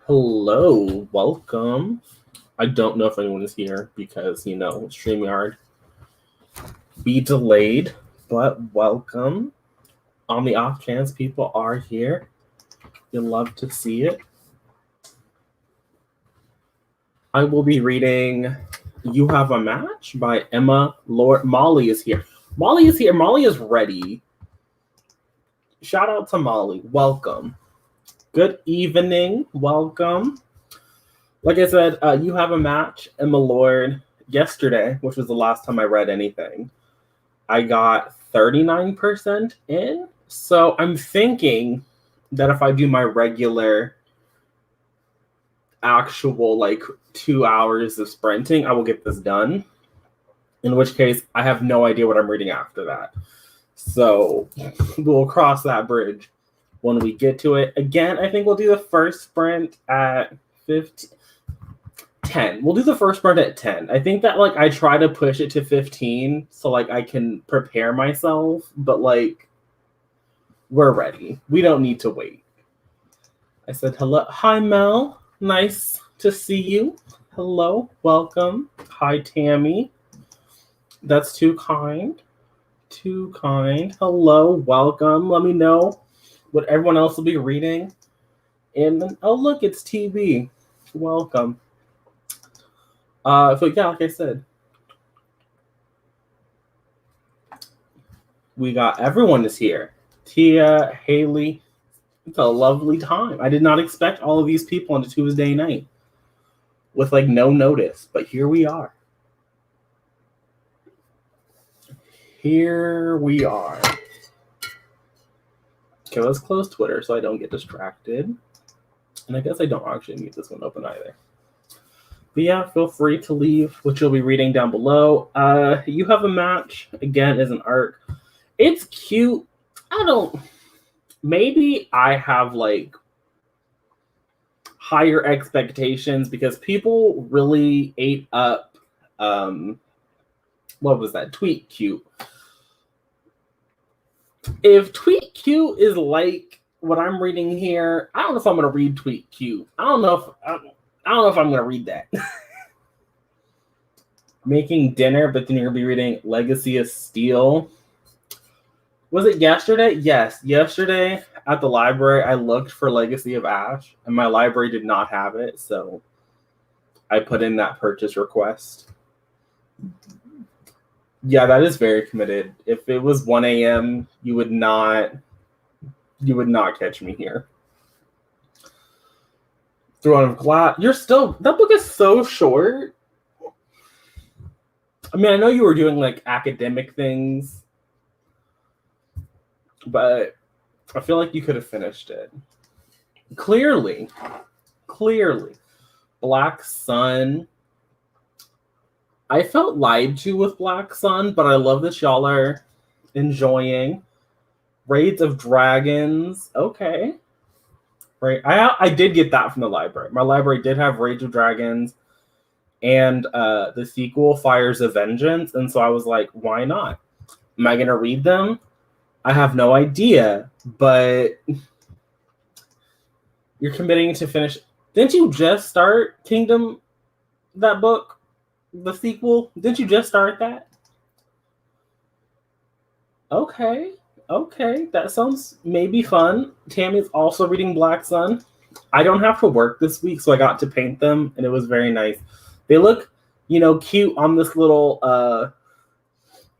Hello, welcome. I don't know if anyone is here because, StreamYard be delayed, but welcome. On the off chance people are here, you'll love to see it. I will be reading You Have a Match by Emma Lord. Molly is here. Molly is here. Molly is ready. Shout out to Molly. Welcome. Good evening. Welcome. Like I said, You Have a Match, Emma Lord, yesterday, which was the last time I read anything. I got 39% in. So I'm thinking that if I do my regular actual 2 hours of sprinting, I will get this done. In which case, I have no idea what I'm reading after that. So we'll cross that bridge when we get to it. Again, I think we'll do the first sprint at 10. We'll do the first sprint at 10. I think that I try to push it to 15 so I can prepare myself, but we're ready. We don't need to wait. I said hello. Hi Mel. Nice to see you. Hello. Welcome. Hi Tammy. That's too kind. Too kind. Hello. Welcome. Let me know what everyone else will be reading. And then, oh look, it's TV. Welcome. So yeah, like I said, we got everyone is here. Tia, Haley. It's a lovely time. I did not expect all of these people on a Tuesday night with no notice, but here we are. Here we are. Okay, let's close Twitter so I don't get distracted. And I guess I don't actually need this one open either. But yeah, feel free to leave, which you'll be reading down below. You Have a Match, again, is an arc. It's cute. Maybe I have higher expectations because people really ate up what was that? Tweet Cute. If Tweet Cute is like what I'm reading here, I don't know if I'm gonna read Tweet Cute. I don't know if I'm gonna read that. Making dinner, but then you're gonna be reading Legacy of Steel. Was it yesterday? Yes, yesterday at the library I looked for Legacy of Ash, and my library did not have it, so I put in that purchase request. Yeah, that is very committed. If it was 1 a.m., you would not catch me here. Throne of Glass. That book is so short. I mean, I know you were doing academic things, but I feel like you could have finished it. Clearly. Black Sun. I felt lied to with Black Sun, but I love that y'all are enjoying. Raids of Dragons. Okay. Right. I did get that from the library. My library did have Raids of Dragons and the sequel, Fires of Vengeance. And so I was like, why not? Am I going to read them? I have no idea, but you're committing to finish. Didn't you just start Kingdom, that book? The sequel? Didn't you just start that? Okay, that sounds maybe fun. Tammy's also reading Black Sun. I don't have to work this week, so I got to paint them, and it was very nice. They look, cute on this little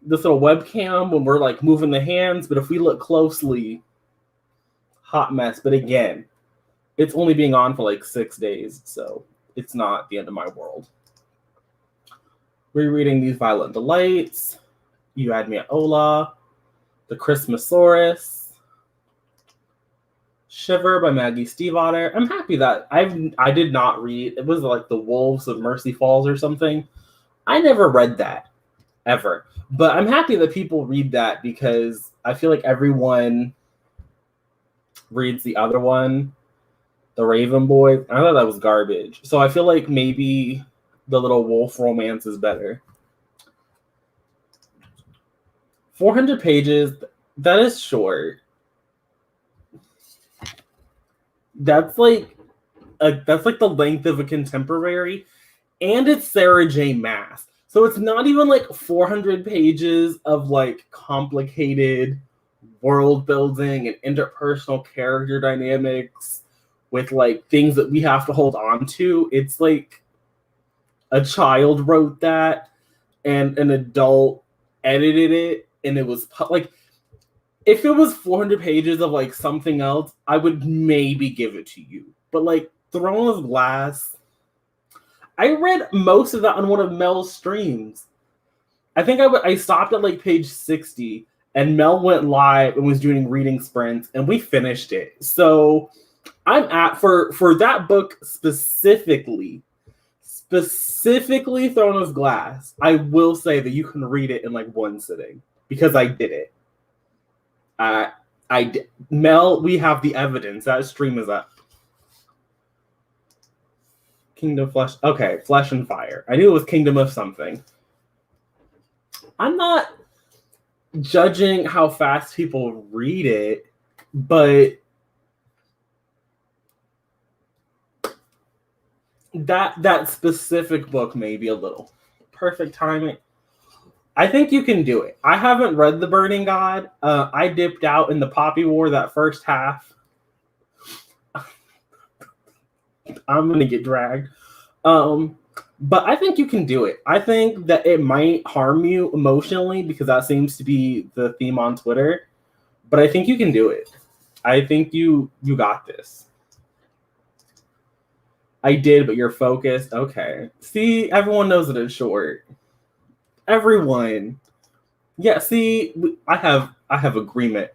webcam when we're moving the hands, but if we look closely, hot mess. But again, it's only being on for 6 days, so it's not the end of my world. Rereading These Violent Delights. You Had Me at Ola. The Christmasaurus. Shiver by Maggie Stiefvater. I'm happy that I did not read. It was The Wolves of Mercy Falls or something. I never read that ever, but I'm happy that people read that because I feel like everyone reads the other one, The Raven Boy. I thought that was garbage, so I feel like maybe the little wolf romance is better. 400 pages. That is short. That's that's like the length of a contemporary, and it's Sarah J. Maas. So it's not even like 400 pages of like complicated world building and interpersonal character dynamics with like things that we have to hold on to. It's like a child wrote that and an adult edited it, and it was like, if it was 400 pages of like something else, I would maybe give it to you. But like Throne of Glass, I read most of that on one of Mel's streams. I think I stopped at like page 60, and Mel went live and was doing reading sprints, and we finished it. So I'm at for that book specifically Throne of Glass. I will say that you can read it in like one sitting because I did it. I did. Mel, we have the evidence. That stream is up. Kingdom Flesh. Okay, Flesh and Fire. I knew it was Kingdom of something. I'm not judging how fast people read it, but that specific book maybe a little. Perfect timing. I think you can do it. I haven't read The Burning God. I dipped out in the Poppy War that first half. I'm going to get dragged. But I think you can do it. I think that it might harm you emotionally because that seems to be the theme on Twitter. But I think you can do it. I think you got this. I did, but you're focused. Okay. See, everyone knows that it's short. Everyone. Yeah, see, I have agreement.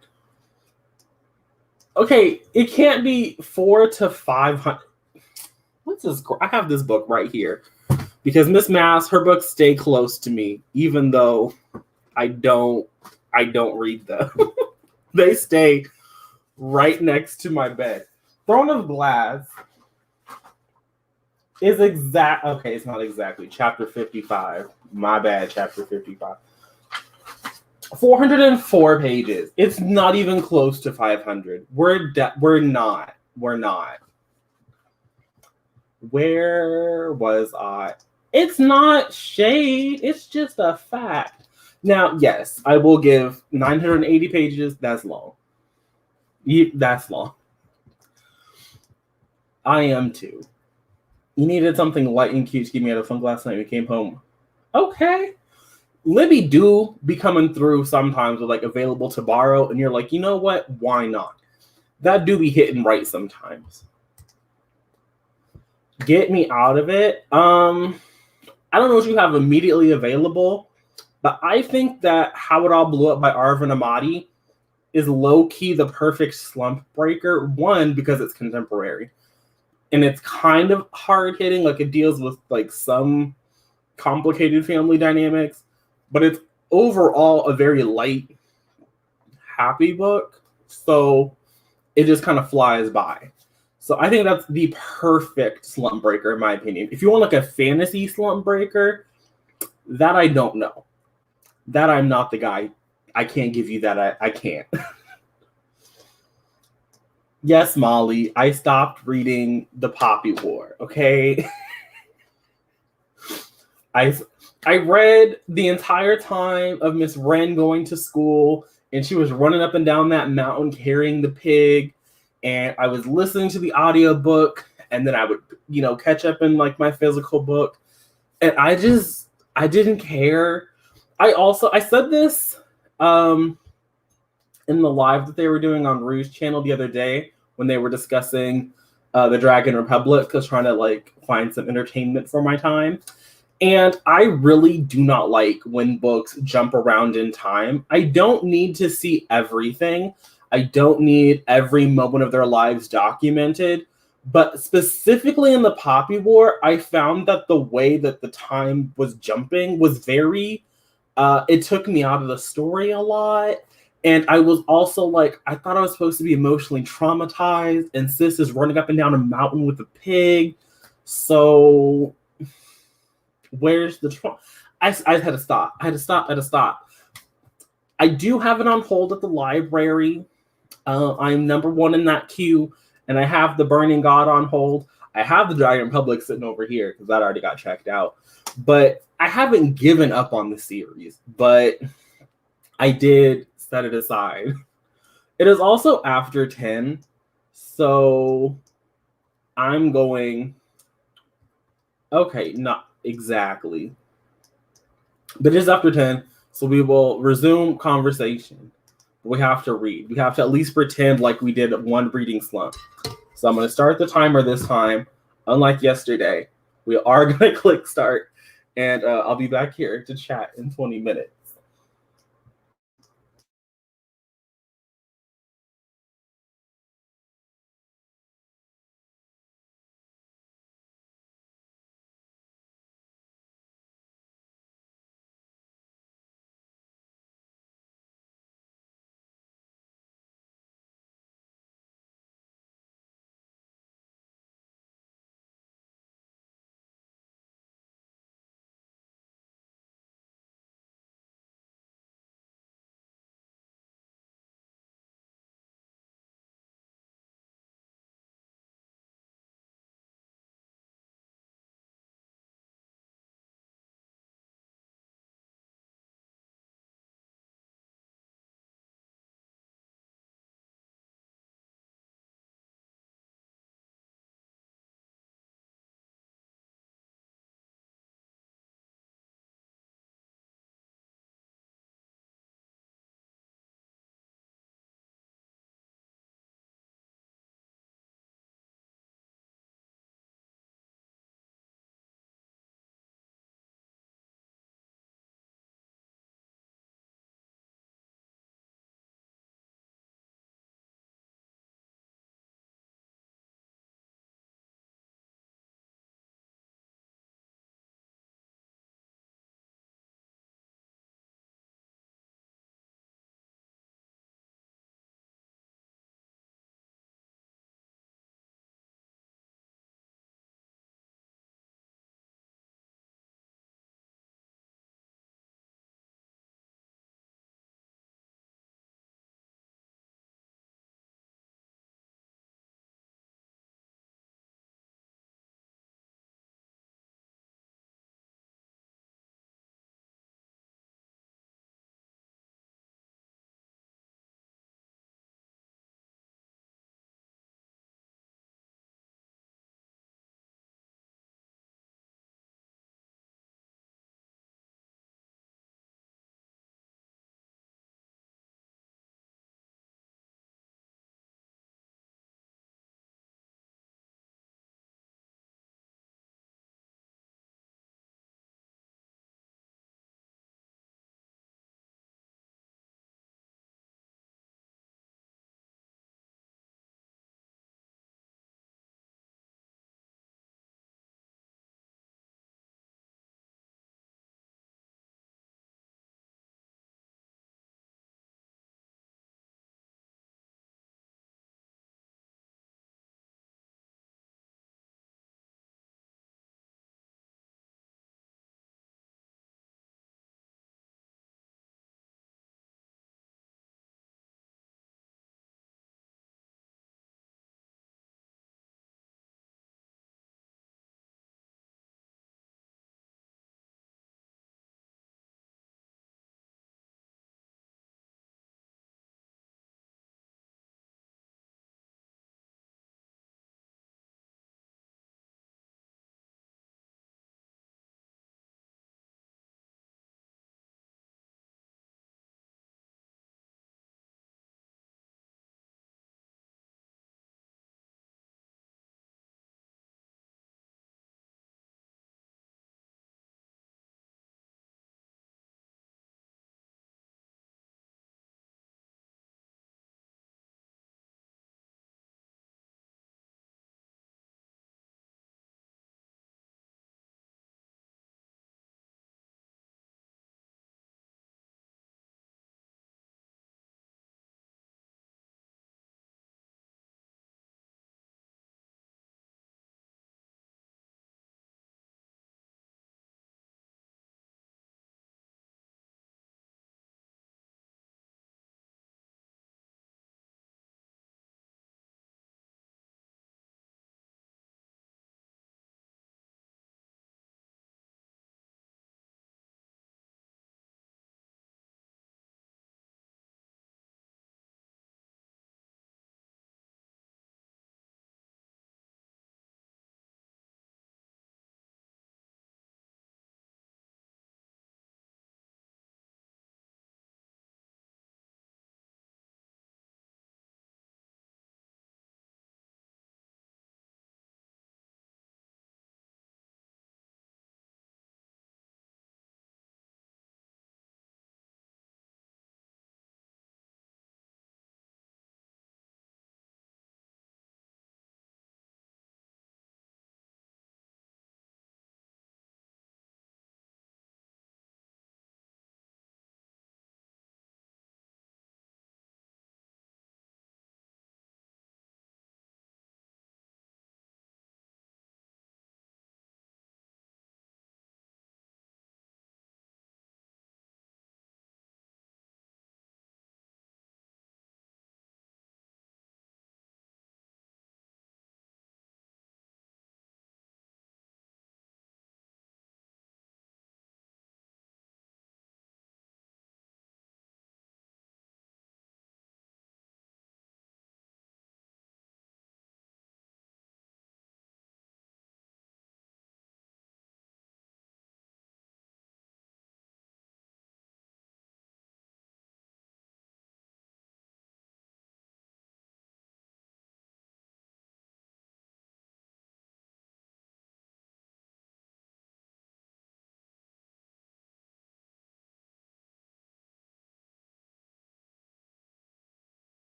Okay, it can't be 400 to 500. What's this? I have this book right here because Miss Maas, her books stay close to me, even though I don't read them. They stay right next to my bed. Throne of Glass is okay, it's not exactly chapter 55. My bad, chapter 55. 404 pages. It's not even close to 500. We're not. Where was I? It's not shade. It's just a fact. Now, yes, I will give 980 pages. That's long. That's long. I am too. You needed something light and cute to keep me out of funk last night. We came home. Okay. Libby do be coming through sometimes with like available to borrow, and you're like, you know what? Why not? That do be hitting right sometimes. Get me out of it. I don't know what you have immediately available, but I think that How It All Blew Up by Arvin Amati is low-key the perfect slump breaker. One, because it's contemporary. And it's kind of hard-hitting. Like, it deals with like some complicated family dynamics, but it's overall a very light, happy book. So it just kind of flies by. So I think that's the perfect slump breaker, in my opinion. If you want like a fantasy slump breaker, that I don't know. That I'm not the guy. I can't give you that. I can't. Yes, Molly, I stopped reading The Poppy War, okay? I read the entire time of Miss Wren going to school, and she was running up and down that mountain carrying the pig. And I was listening to the audiobook, and then I would, catch up in like my physical book. And I didn't care. I said this in the live that they were doing on Rouge channel the other day when they were discussing the Dragon Republic, because trying to like find some entertainment for my time. And I really do not like when books jump around in time. I don't need to see everything. I don't need every moment of their lives documented. But specifically in the Poppy War, I found that the way that the time was jumping was very, it took me out of the story a lot. And I was also like, I thought I was supposed to be emotionally traumatized, and Sis is running up and down a mountain with a pig. So where's the trauma? I had to stop. I had to stop. I do have it on hold at the library. I'm number one in that queue, and I have The Burning God on hold. I have the Dragon Republic sitting over here because that already got checked out. But I haven't given up on the series, but I did set it aside. It is also after 10, so I'm going. Okay, not exactly. But it is after 10, so we will resume conversation. We have to read. We have to at least pretend like we did one reading slump. So I'm going to start the timer this time. Unlike yesterday, we are going to click start, and I'll be back here to chat in 20 minutes.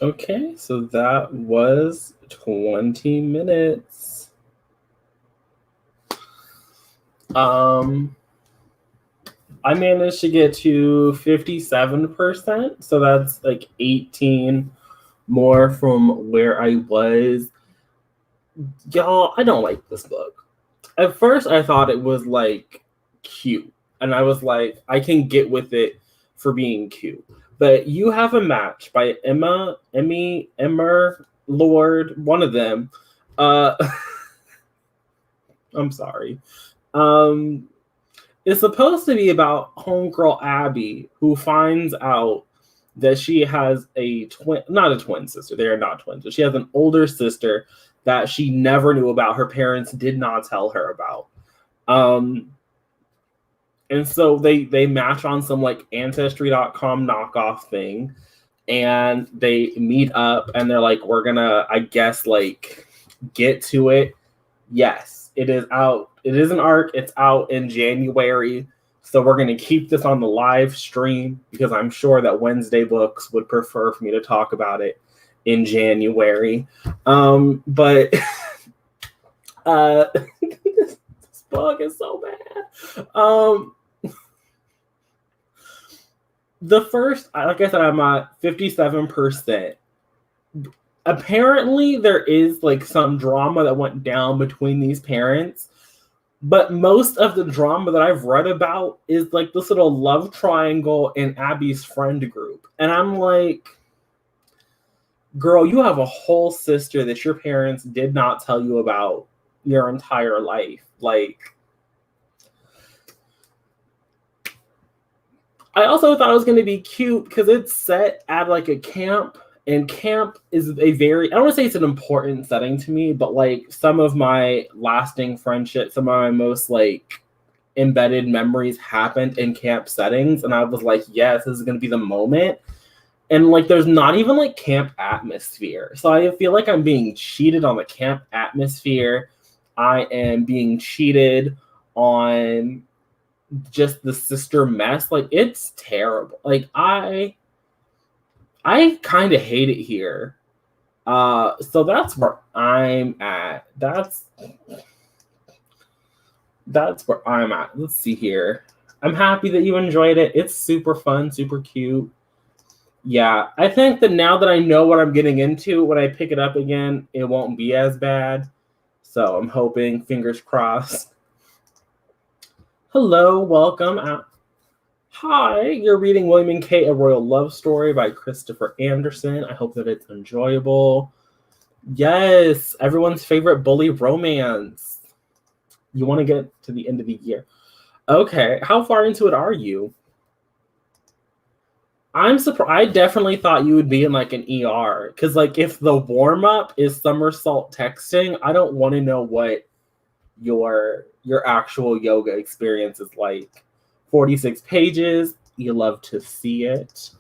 Okay, so that was 20 minutes. I managed to get to 57%, so that's like 18 more from where I was. Y'all, I don't like this book. At first, I thought it was like cute, and I was like, I can get with it for being cute. But You Have a Match by Emmer Lord, one of them. Uh, I'm sorry. Um, it's supposed to be about homegirl Abby, who finds out that she has a twin, not a twin sister. They are not twins, but she has an older sister that she never knew about. Her parents did not tell her about. Um, and so they match on some like ancestry.com knockoff thing, and they meet up and they're like, we're gonna, I guess, like get to it. Yes, it is out. It is an arc. It's out in January. So we're going to keep this on the live stream because I'm sure that Wednesday Books would prefer for me to talk about it in January. But this book is so bad. The first, like I said, I'm at 57%. Apparently there is like some drama that went down between these parents, but most of the drama that I've read about is like this little love triangle in Abby's friend group. And I'm like, girl, you have a whole sister that your parents did not tell you about your entire life. Like, I also thought it was going to be cute because it's set at like a camp. And camp is a very, I don't want to say it's an important setting to me, but like some of my lasting friendships, some of my most like embedded memories happened in camp settings. And I was like, yes, this is going to be the moment. And like, there's not even like camp atmosphere. So I feel like I'm being cheated on the camp atmosphere. I am being cheated on just the sister mess. Like, it's terrible. Like, I kind of hate it here. So that's where I'm at. That's where I'm at. Let's see here. I'm happy that you enjoyed it. It's super fun, super cute. Yeah, I think that now that I know what I'm getting into, when I pick it up again, it won't be as bad. So I'm hoping, fingers crossed. Hello, welcome out. Hi, you're reading William and Kate, A Royal Love Story by Christopher Anderson. I hope that it's enjoyable. Yes, everyone's favorite bully romance. You want to get to the end of the year. Okay, how far into it are you? I'm surprised. I definitely thought you would be in like an ER. Because like if the warm-up is somersault texting, I don't want to know what your actual yoga experience is like. 46 pages. You love to see it.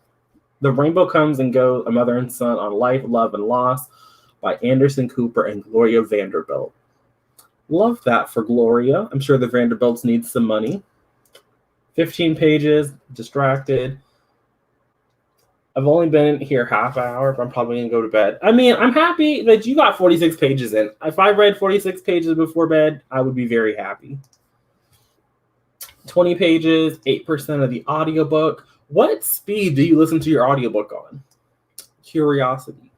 The Rainbow Comes and Goes, A Mother and Son on Life, Love, and Loss by Anderson Cooper and Gloria Vanderbilt. Love that for Gloria. I'm sure the Vanderbilts need some money. 15 pages, distracted. I've only been here half an hour, but I'm probably going to go to bed. I mean, I'm happy that you got 46 pages in. If I read 46 pages before bed, I would be very happy. 20 pages, 8% of the audiobook. What speed do you listen to your audiobook on? Curiosity.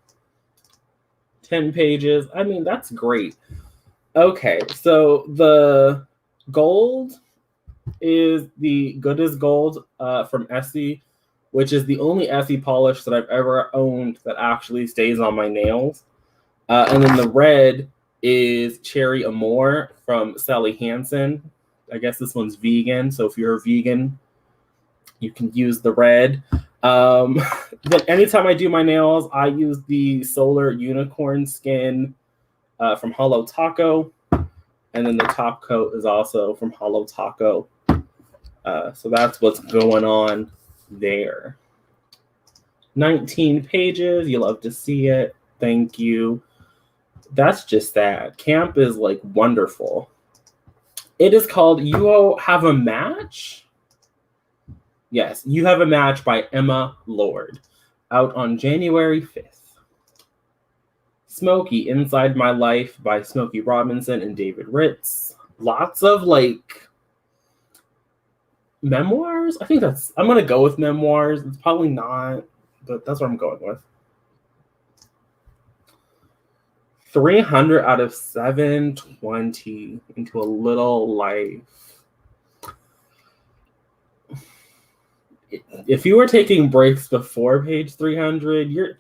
10 pages. I mean, that's great. Okay, so the gold is the Good as Gold from Essie, which is the only Essie polish that I've ever owned that actually stays on my nails. And then the red is Cherry Amour from Sally Hansen. I guess this one's vegan, so if you're a vegan, you can use the red. Then anytime I do my nails, I use the Solar Unicorn Skin from Hollow Taco. And then the top coat is also from Hollow Taco. So that's what's going on there. 19 pages. You love to see it. Thank you. That's just that. Camp is like wonderful. It is called You Have a Match? Yes, You Have a Match by Emma Lord. Out on January 5th. Smokey, Inside My Life by Smokey Robinson and David Ritz. Lots of like memoirs. I'm going to go with memoirs. It's probably not, but that's what I'm going with. 300 out of 720 Into a Little Life. If you were taking breaks before page 300,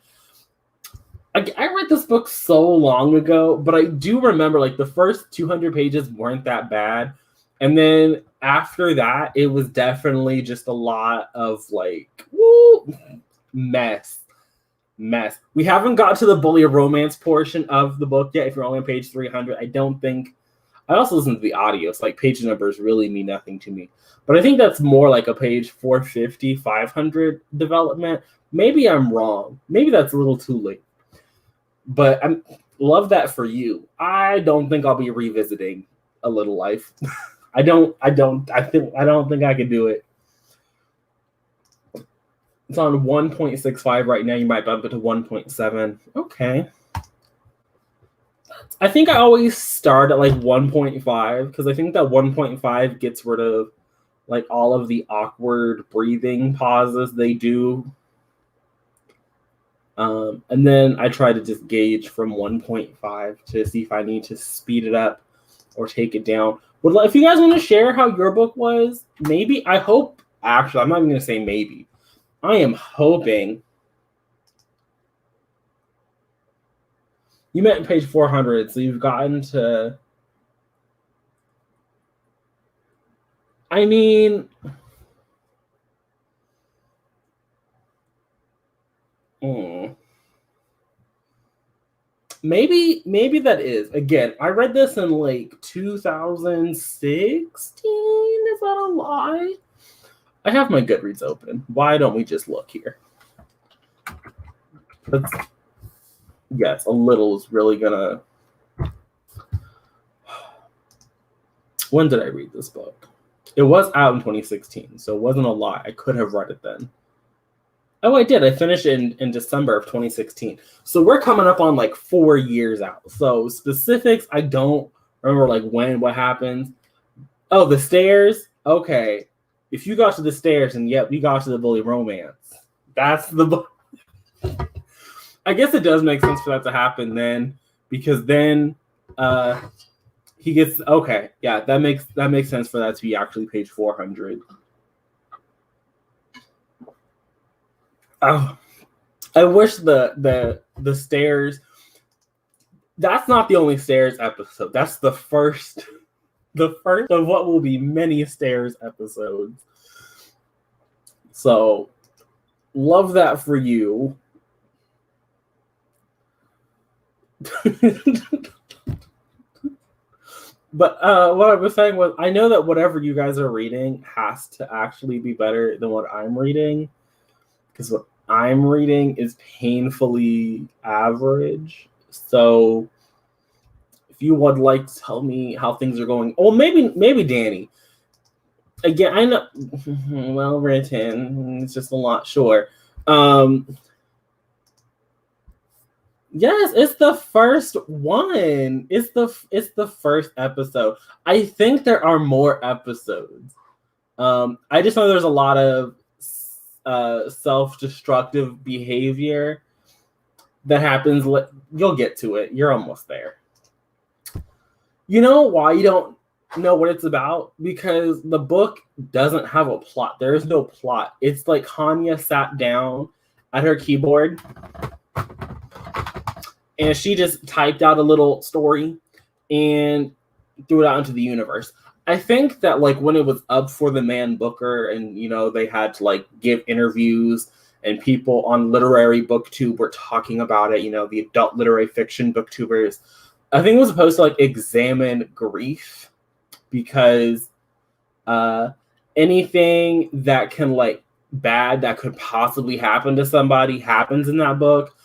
I read this book so long ago, but I do remember like the first 200 pages weren't that bad. And then after that, it was definitely just a lot of like, mess. We haven't got to the bully romance portion of the book yet. If you're only on page 300, I also listen to the audio, so like page numbers really mean nothing to me. But I think that's more like a page 450, 500 development. Maybe I'm wrong. Maybe that's a little too late. But I love that for you. I don't think I'll be revisiting A Little Life. I don't think I could do it. It's on 1.65 right now. You might bump it to 1.7. Okay. I think I always start at like 1.5 because I think that 1.5 gets rid of like all of the awkward breathing pauses they do. And then I try to just gauge from 1.5 to see if I need to speed it up or take it down. If you guys want to share how your book was, maybe, I hope, actually, I'm not even going to say maybe. I am hoping you met page 400, so you've gotten to, I mean, maybe that is. Again, I read this in like 2016. Is that a lie? I have my Goodreads open. Why don't we just look here? Yes, a little is really gonna. When did I read this book? It was out in 2016, so it wasn't a lie. I could have read it then. Oh, I did. I finished it in December of 2016. So we're coming up on like 4 years out. So specifics, I don't remember like when, what happens. Oh, the stairs. Okay. If you got to the stairs, and yep, you got to the bully romance. That's the book. I guess it does make sense for that to happen then, because then he gets okay. Yeah, that makes sense for that to be actually page 400. Oh, I wish the stairs. That's not the only stairs episode. That's the first of what will be many stairs episodes. So, love that for you. But what I was saying was, I know that whatever you guys are reading has to actually be better than what I'm reading, because what I'm reading is painfully average. So if you would like to tell me how things are going, or maybe Danny. Again, I know, well written. It's just a lot, sure. Yes, it's the first one. It's the first episode. I think there are more episodes. I just know there's a lot of self-destructive behavior that happens. You'll get to it. You're almost there. You know why you don't know what it's about? Because the book doesn't have a plot. There is no plot. It's like Hanya sat down at her keyboard and she just typed out a little story and threw it out into the universe. I think that like when it was up for the Man Booker and, you know, they had to like give interviews and people on literary booktube were talking about it, you know, the adult literary fiction booktubers, I think it was supposed to like examine grief, because anything that can like bad that could possibly happen to somebody happens in that book.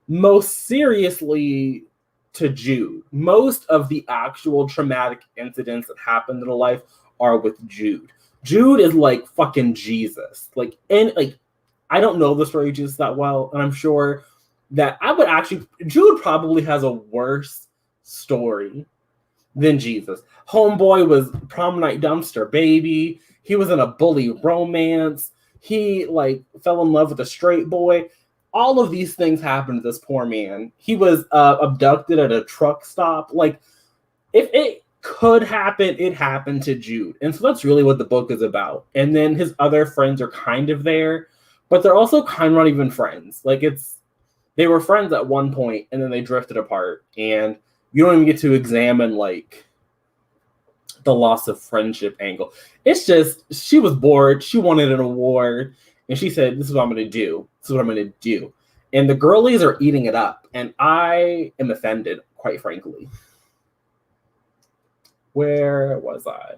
Most seriously to Jude. Most of the actual traumatic incidents that happened in her life are with Jude. Jude is like fucking Jesus. I don't know the story of Jesus that well, and I'm sure that I would actually, Jude probably has a worse story than Jesus. Homeboy was prom night dumpster baby. He was in a bully romance. He like fell in love with a straight boy. All of these things happened to this poor man. He was abducted at a truck stop. Like, if it could happen, it happened to Jude. And so that's really what the book is about. And then his other friends are kind of there, but they're also kind of not even friends. Like, they were friends at one point and then they drifted apart. And you don't even get to examine like the loss of friendship angle. It's just, she was bored. She wanted an award. And she said, this is what I'm going to do. This is what I'm going to do. And the girlies are eating it up. And I am offended, quite frankly. Where was I?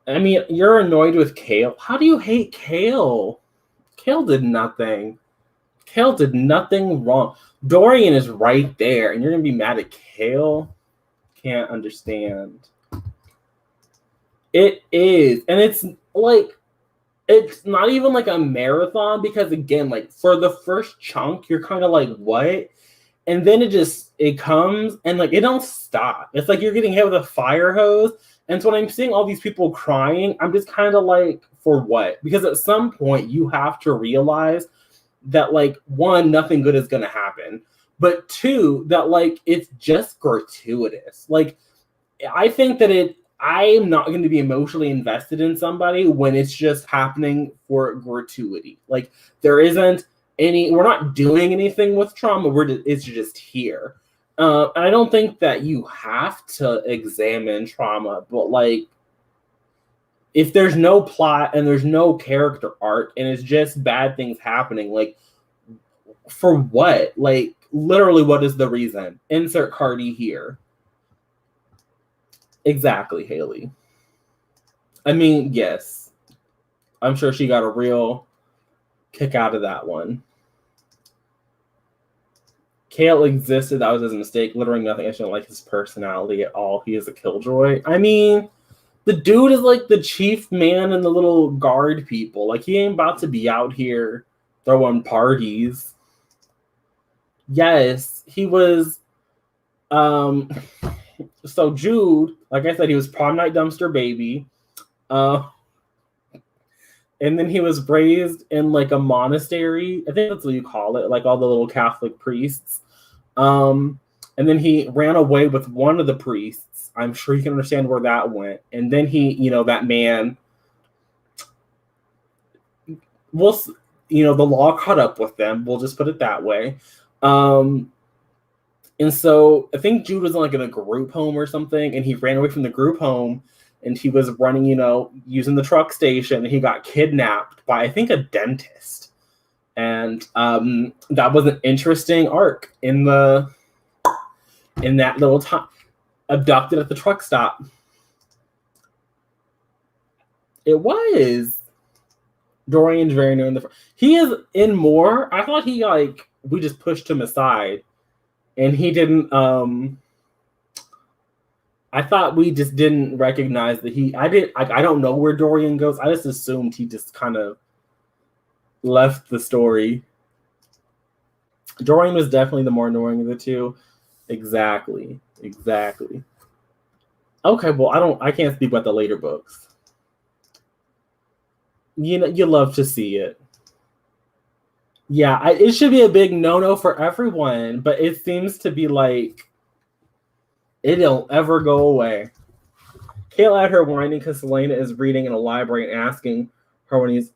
I mean, you're annoyed with Kale. How do you hate Kale? Kale did nothing. Kale did nothing wrong. Dorian is right there. And you're going to be mad at Kale? Can't understand. It is. And it's like, it's not even like a marathon because, again, like for the first chunk, you're kind of like, what? And then it comes and like it don't stop. It's like you're getting hit with a fire hose. And so when I'm seeing all these people crying, I'm just kind of like, for what? Because at some point you have to realize that, like, one, nothing good is going to happen. But two, that like it's just gratuitous. Like, I think that I'm not going to be emotionally invested in somebody when it's just happening for gratuity. Like, there isn't we're not doing anything with trauma. It's just here. And I don't think that you have to examine trauma, but like, if there's no plot and there's no character arc and it's just bad things happening, like, for what? Like, literally, what is the reason? Insert Cardi here. Exactly, Haley. I mean, yes. I'm sure she got a real kick out of that one. Kale existed. That was his mistake. Literally nothing. I don't like his personality at all. He is a killjoy. I mean, the dude is like the chief man and the little guard people. Like, he ain't about to be out here throwing parties. Yes, he was. So Jude, like I said, he was prom night dumpster baby. And then he was raised in like a monastery. I think that's what you call it, like all the little Catholic priests. And then he ran away with one of the priests. I'm sure you can understand where that went. And then that man, the law caught up with them. We'll just put it that way. And so I think Jude was like in a group home or something, and he ran away from the group home. And he was running, using the truck station. And he got kidnapped by, I think, a dentist. And that was an interesting arc in that little time. Abducted at the truck stop. It was. Dorian's very new in the. He is in more. I thought we just pushed him aside, and he didn't. I thought we just didn't recognize that I don't know where Dorian goes. I just assumed he just kind of left the story. Dorian was definitely the more annoying of the two. Exactly. Okay, well, I can't speak about the later books. You love to see it. Yeah, it should be a big no-no for everyone, but it seems to be like it don't ever go away. Kale had her whining because Selena is reading in a library and asking her when she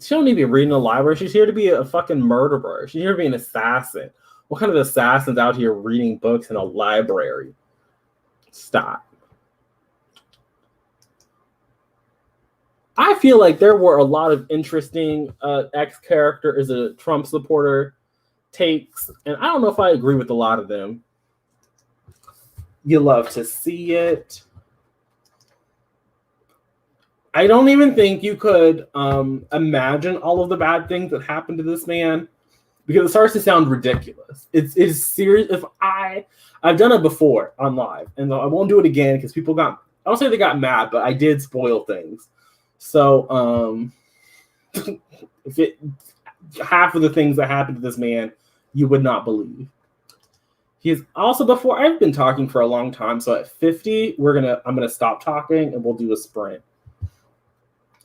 don't need to be reading in a library. She's here to be a fucking murderer. She's here to be an assassin. What kind of assassins out here reading books in a library? Stop. I feel like there were a lot of interesting X character is a Trump supporter takes, and I don't know if I agree with a lot of them. You love to see it. I don't even think you could imagine all of the bad things that happened to this man, because it starts to sound ridiculous. It's serious. If I've done it before on live, and I won't do it again because people I don't say they got mad, but I did spoil things. So half of the things that happened to this man, you would not believe. He's also, before, I've been talking for a long time, so at 50, I'm gonna stop talking and we'll do a sprint.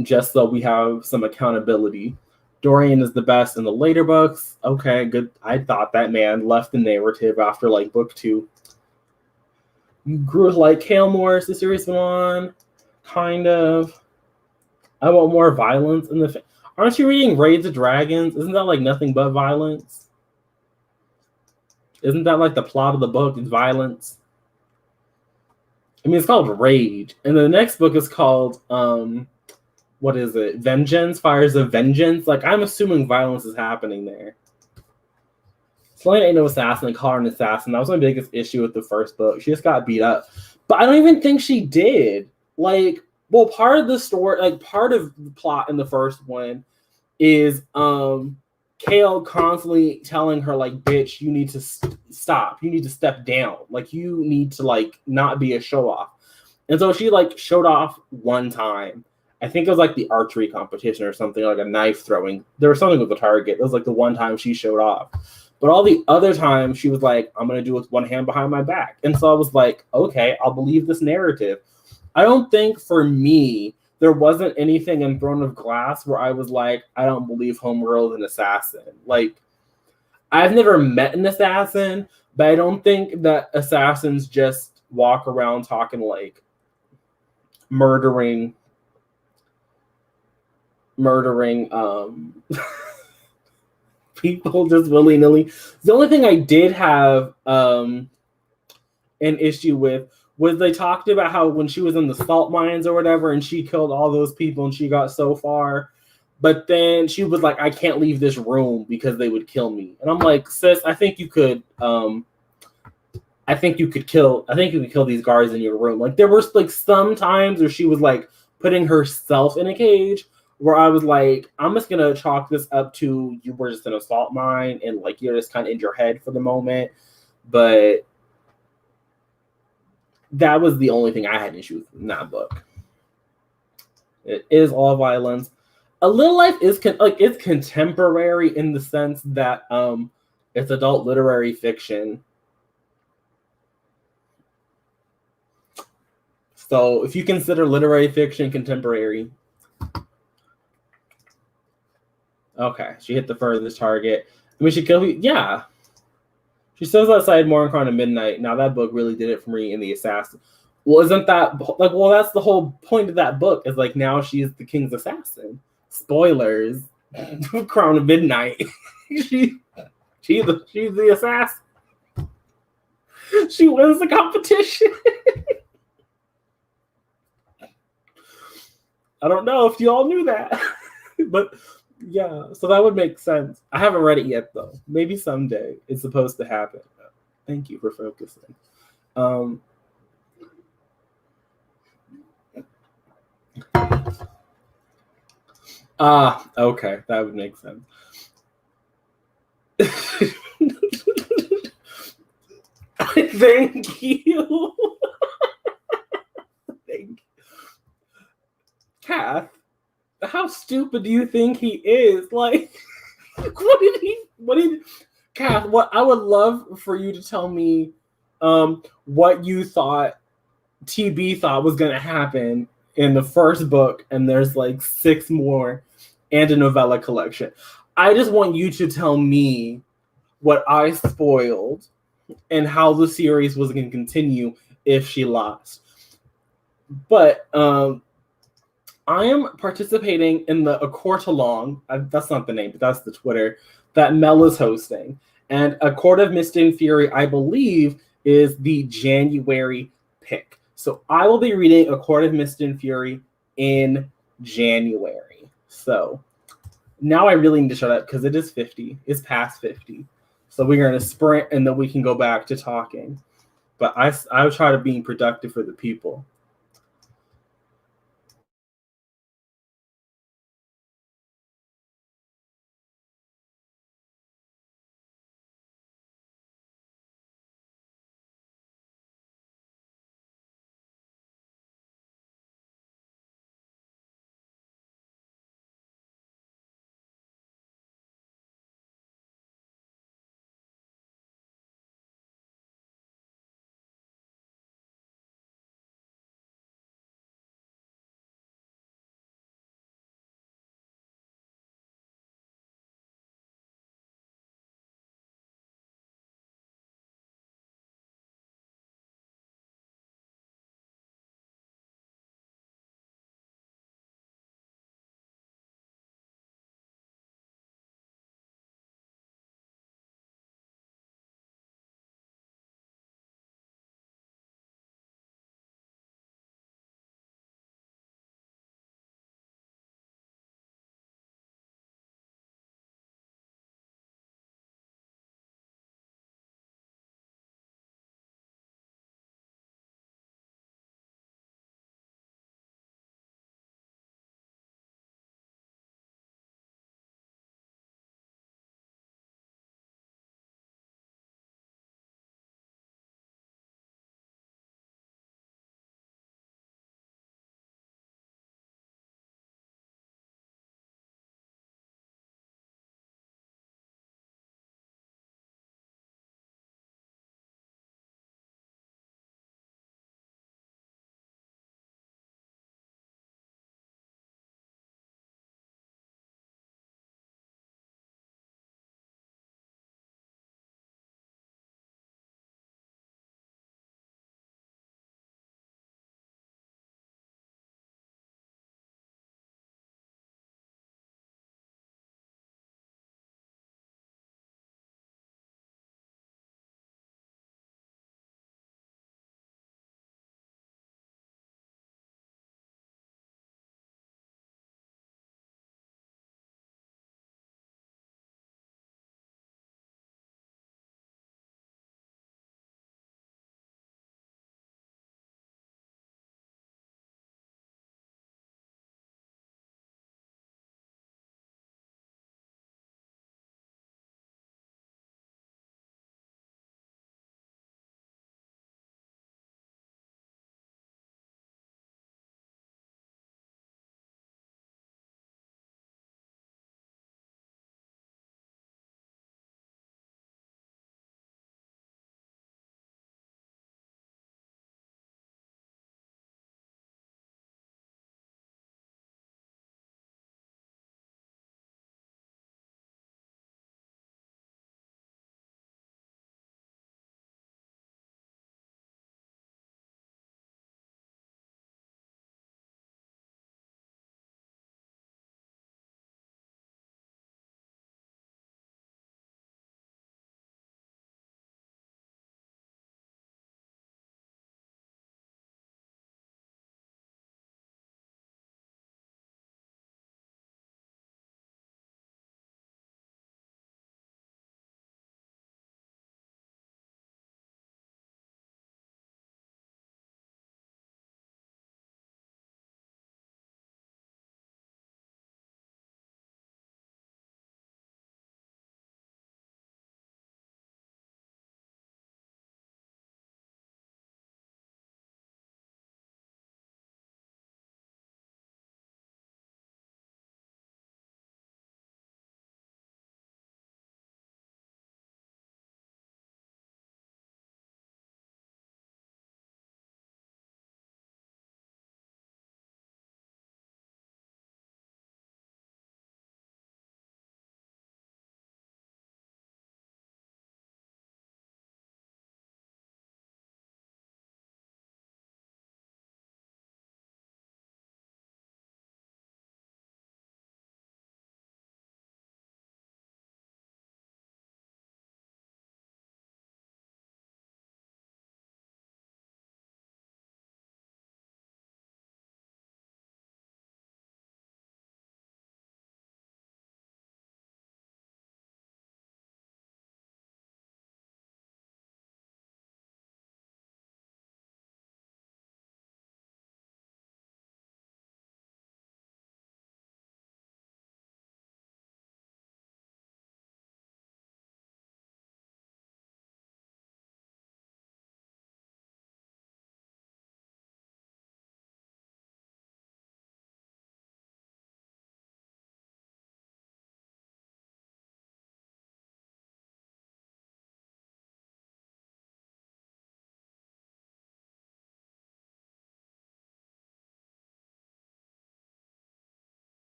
Just so we have some accountability. Dorian is the best in the later books. Okay, good. I thought that man left the narrative after like book 2. You grew like Kale Morris, the series went on. Kind of. I want more violence in the. Aren't you reading Raids of Dragons? Isn't that like nothing but violence? Isn't that like the plot of the book? Is violence? I mean, it's called Rage, and the next book is called what is it? Vengeance, Fires of Vengeance. Like, I'm assuming violence is happening there. Selena ain't no assassin and call her an assassin. That was my biggest issue with the first book. She just got beat up, but I don't even think she did. Like, well, part of the story, like part of the plot in the first one, is Kale constantly telling her like, "Bitch, you need to stop. You need to step down. Like, you need to like not be a show off." And so she like showed off one time. I think it was like the archery competition or something, like a knife throwing. There was something with the target. It was like the one time she showed off. But all the other times she was like, "I'm gonna do it with one hand behind my back." And so I was like, okay, I'll believe this narrative. I don't think for me there wasn't anything in Throne of Glass where I was like, I don't believe Homegirl is an assassin. Like, I've never met an assassin, but I don't think that assassins just walk around talking like murdering people just willy-nilly. The only thing I did have an issue with was they talked about how when she was in the salt mines or whatever and she killed all those people and she got so far, but then she was like, I can't leave this room because they would kill me. And I'm like, sis, I think you could kill these guards in your room. Like, there was like some times where she was like putting herself in a cage where I was like, I'm just gonna chalk this up to you were just in a salt mine and like you're just kind of in your head for the moment. But that was the only thing I had an issue with in that book. It is all violence. A Little Life is it's contemporary in the sense that it's adult literary fiction. So if you consider literary fiction contemporary, okay, she hit the furthest target. I mean, she killed me. Yeah, she stands outside Morncon at midnight. Now that book really did it for me in The Assassin. Well, isn't that like? Well, that's the whole point of that book. Is like now she is the king's assassin. Spoilers. Crown of Midnight. she's the assassin. She wins the competition. I don't know if you all knew that, but yeah, so that would make sense. I haven't read it yet though. Maybe someday it's supposed to happen. Thank you for focusing. Okay, that would make sense. Thank you. Thank you. Kath, how stupid do you think he is? Like, what did Kath, what I would love for you to tell me what you thought TB thought was gonna happen in the first book, and there's like 6 more and a novella collection. I just want you to tell me what I spoiled and how the series was going to continue if she lost. But I am participating in the A Court Along. That's not the name, but that's the Twitter that Mel is hosting. And A Court of Mist and Fury, I believe, is the January pick. So I will be reading A Court of Mist and Fury in January. So now I really need to shut up because it is 50. It's past 50. So we're going to sprint and then we can go back to talking. But I try to be productive for the people.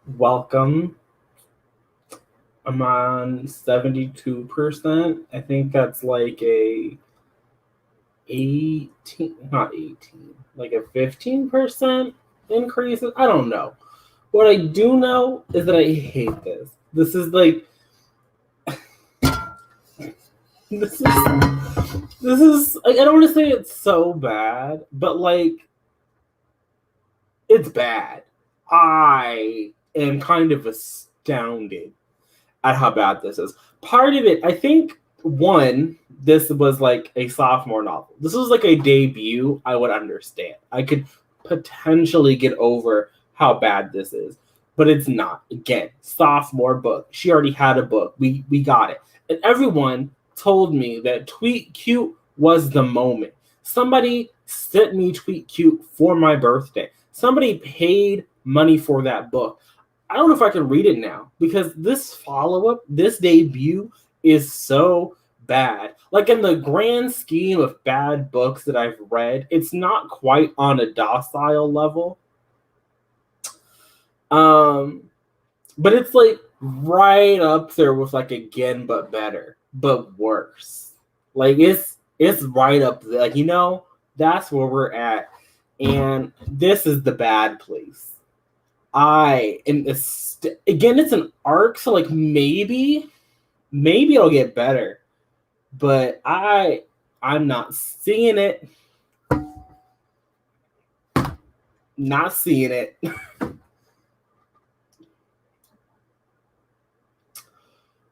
Welcome. I'm on 72%. I think that's like a 18, not 18, like a 15% increase. I don't know. What I do know is that I hate this. This is like, this is like, I don't want to say it's so bad, but like, it's bad. I am kind of astounded at how bad this is. Part of it, I think, one, this was like a sophomore novel. This was like a debut. I would understand. I could potentially get over how bad this is, but it's not. Again, sophomore book. She already had a book. We got it, and everyone told me that Tweet Cute was the moment. Somebody sent me Tweet Cute for my birthday. Somebody paid money for that book. I don't know if I can read it now because this follow-up, this debut is so bad. Like in the grand scheme of bad books that I've read, it's not quite on a docile level. But it's like right up there with like Again but Better, but worse. Like it's right up there. Like, that's where we're at. And this is the bad place. Again, it's an arc, so like maybe it'll get better, but I'm not seeing it. Not seeing it.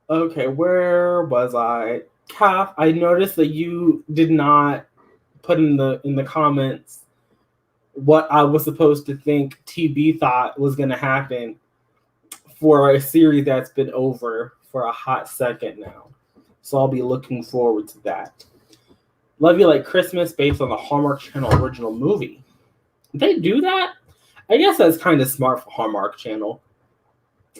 Okay, where was I? Kath, I noticed that you did not put in the comments what I was supposed to think TB thought was going to happen for a series that's been over for a hot second now. So I'll be looking forward to that. Love You Like Christmas, based on the Hallmark Channel original movie. Did they do that? I guess that's kind of smart for Hallmark Channel.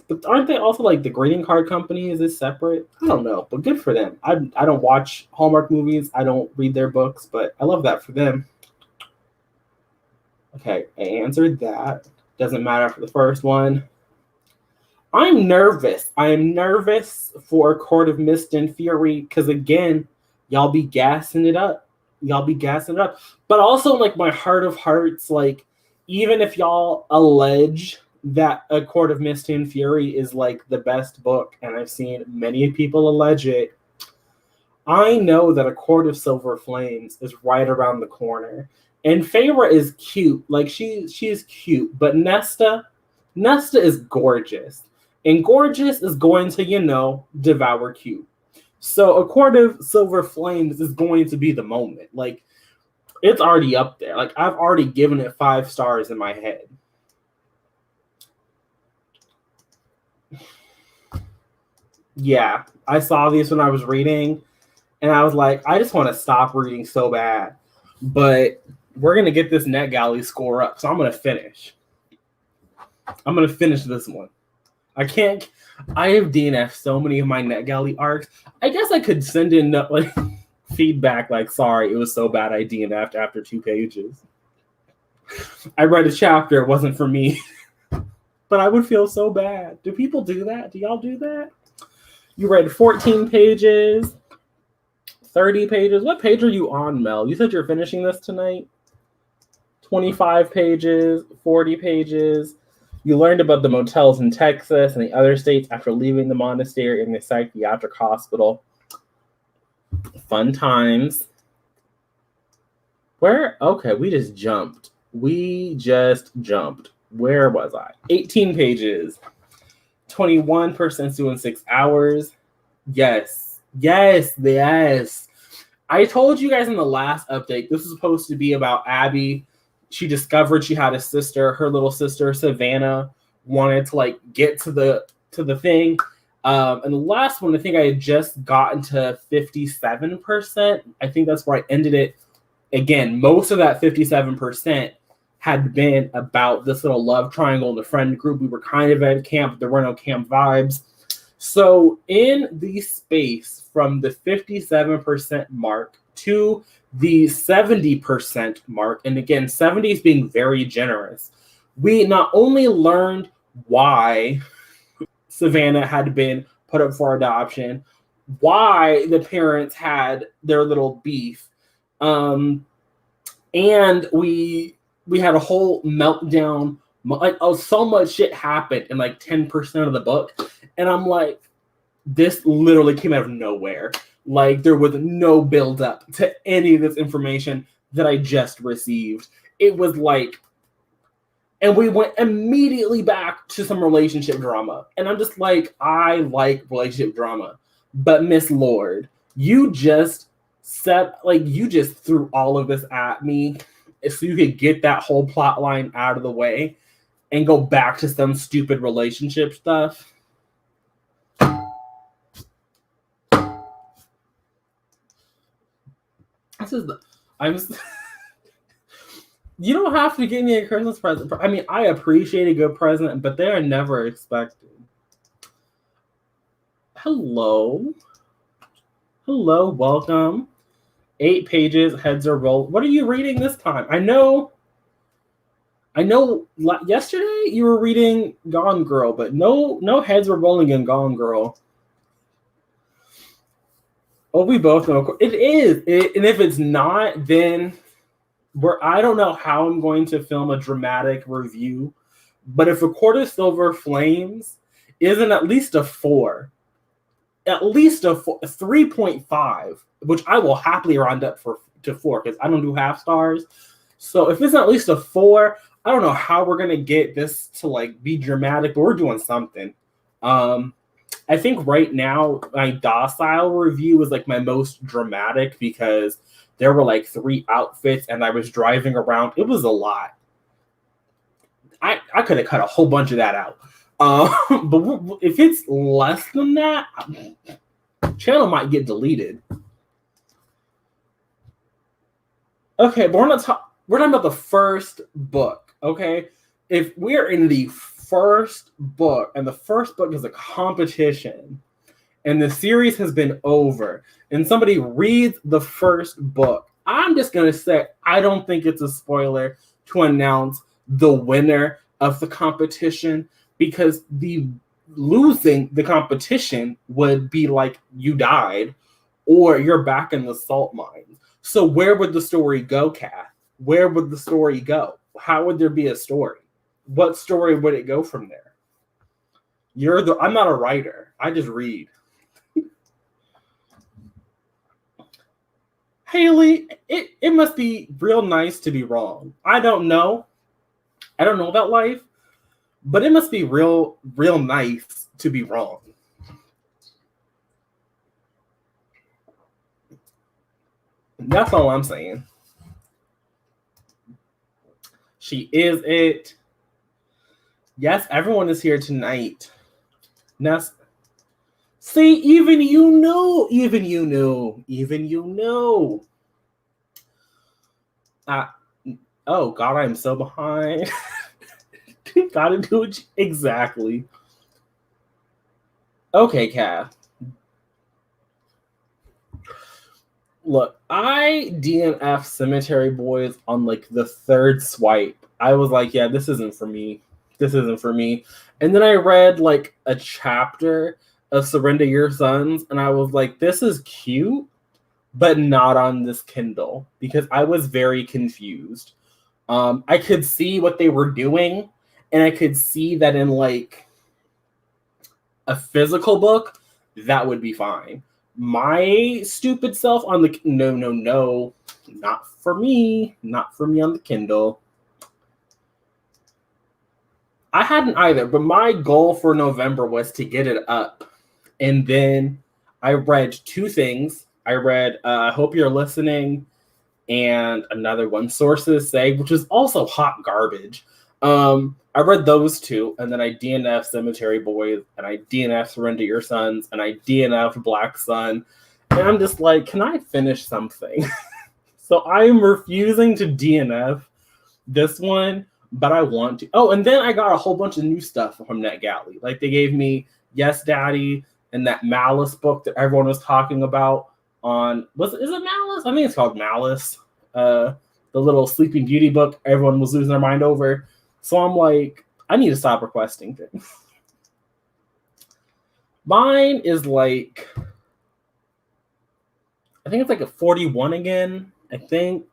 But aren't they also like the greeting card company? Is this separate? I don't know, but good for them. I don't watch Hallmark movies. I don't read their books, but I love that for them. Okay, I answered that. Doesn't matter for the first one. I'm nervous. I am nervous for Court of Mist and Fury because, again, y'all be gassing it up. But also, like, my heart of hearts, like, even if y'all allege that A Court of Mist and Fury is, like, the best book, and I've seen many people allege it, I know that A Court of Silver Flames is right around the corner. And Feyre is cute. Like, she's cute. But Nesta is gorgeous. And gorgeous is going to, devour cute. So A Court of Silver Flames is going to be the moment. Like, it's already up there. Like, I've already given it 5 stars in my head. Yeah, I saw these when I was reading, and I was like, I just want to stop reading so bad. But we're going to get this NetGalley score up, so I'm going to finish. I'm going to finish this one. I have DNF so many of my NetGalley arcs. I guess I could send in like feedback like, sorry, it was so bad I DNF'd after 2 pages. I read a chapter, it wasn't for me. But I would feel so bad. Do people do that? Do y'all do that? You read 14 pages, 30 pages. What page are you on, Mel? You said you're finishing this tonight? 25 pages, 40 pages. You learned about the motels in Texas and the other states after leaving the monastery and the psychiatric hospital. Fun times. Where? Okay, we just jumped. Where was I? 18 pages. 21% due in 6 hours. Yes. I told you guys in the last update, this is supposed to be about Abby. She discovered she had a sister. Her little sister, Savannah, wanted to like get to the thing. And the last one, I think I had just gotten to 57%. I think that's where I ended it. Again, most of that 57% had been about this little love triangle in the friend group. We were kind of at camp, but there were no camp vibes. So in the space from the 57% mark to the 70% mark, and again, 70 is being very generous, we not only learned why Savannah had been put up for adoption, why the parents had their little beef. And we had a whole meltdown. Like, oh, so much shit happened in like 10% of the book. And I'm like, this literally came out of nowhere. Like, there was no build up to any of this information that I just received. It was like, and we went immediately back to some relationship drama. And I'm just like, I like relationship drama. But Miss Lord, you just threw all of this at me so you could get that whole plot line out of the way and go back to some stupid relationship stuff. You don't have to give me a Christmas present. I mean, I appreciate a good present, but they are never expected. Hello, welcome. 8 pages, heads are rolled. What are you reading this time? I know. Yesterday you were reading Gone Girl, but no heads were rolling in Gone Girl. Oh, we both know it is. And if it's not, then I don't know how I'm going to film a dramatic review. But if A Court of Silver Flames isn't at least a 4, at least a 3.5, which I will happily round up to 4 because I don't do half stars. So if it's at least a 4, I don't know how we're gonna get this to like be dramatic, but we're doing something. I think right now my docile review is like my most dramatic because there were like 3 outfits and I was driving around. It was a lot. I could have cut a whole bunch of that out. But if it's less than that, channel might get deleted. Okay, but we're not talking about the first book, okay? If we're in the first book, and the first book is a competition, and the series has been over, and somebody reads the first book, I'm just going to say I don't think it's a spoiler to announce the winner of the competition, because losing the competition would be like you died or you're back in the salt mines. So where would the story go, Kath? Where would the story go? How would there be a story? What story would it go from there? I'm not a writer. I just read. Haley, it must be real nice to be wrong. I don't know about life, but it must be real nice to be wrong. That's all I'm saying. She is it. Yes, everyone is here tonight. Now, see, even you know. Oh God, I'm so behind. Gotta do it exactly. Okay, Kath. Look, I DNF Cemetery Boys on like the 3rd swipe. I was like, yeah, this isn't for me. And then I read like a chapter of Surrender Your Sons, and I was like, this is cute, but not on this Kindle, because I was very confused. I could see what they were doing, and I could see that in like a physical book, that would be fine. My stupid self on the no, not for me on the Kindle. I hadn't either, but my goal for November was to get it up. And then I read 2 things. I read I Hope You're Listening and another one, Sources Say, which is also hot garbage. I read those 2, and then I DNF Cemetery Boys, and I DNF Surrender Your Sons, and I DNF Black Sun. And I'm just like, can I finish something? So I'm refusing to DNF this one, but I want to. Oh, and then I got a whole bunch of new stuff from NetGalley. Like, they gave me Yes Daddy and that Malice book that everyone was talking about on, is it Malice? I think it's called Malice. The little Sleeping Beauty book everyone was losing their mind over. So I'm like, I need to stop requesting things. Mine is like, I think it's like a 41 again. I think.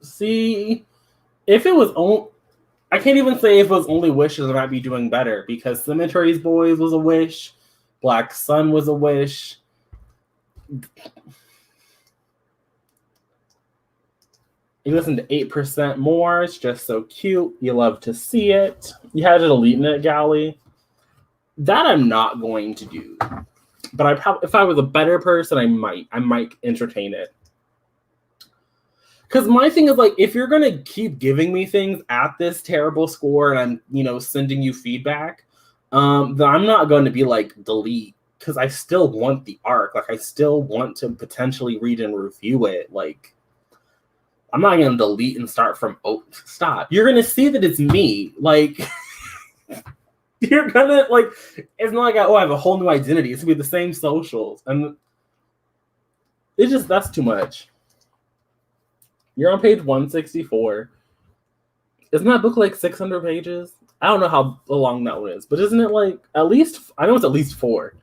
See, if it was only, I can't even say if it was only wishes, I might be doing better because Cemeteries Boys was a wish, Black Sun was a wish. You listen to 8% more. It's just so cute. You love to see it. You had to delete it, Galley. That I'm not going to do. But if I was a better person, I might entertain it. Because my thing is like, if you're gonna keep giving me things at this terrible score, and I'm sending you feedback, then I'm not going to be like delete, because I still want the arc. Like I still want to potentially read and review it. Like I'm not gonna delete and start from stop. You're gonna see that it's me. Like you're gonna like. It's not like I have a whole new identity. It's gonna be the same socials, and that's too much. You're on page 164. Isn't that book like 600 pages? I don't know how long that one is, but isn't it like at least, I know it's at least 4.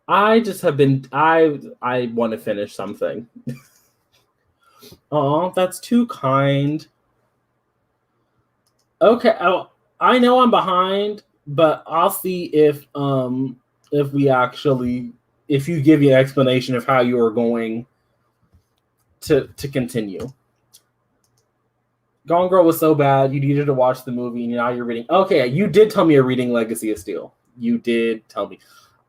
I just have been, I want to finish something. Oh, that's too kind. Okay, I know I'm behind, but I'll see if we actually, if you give you an explanation of how you are going to continue. Gone Girl was so bad, you needed to watch the movie, and now you're reading. Okay, you did tell me you're reading Legacy of Steel. You did tell me.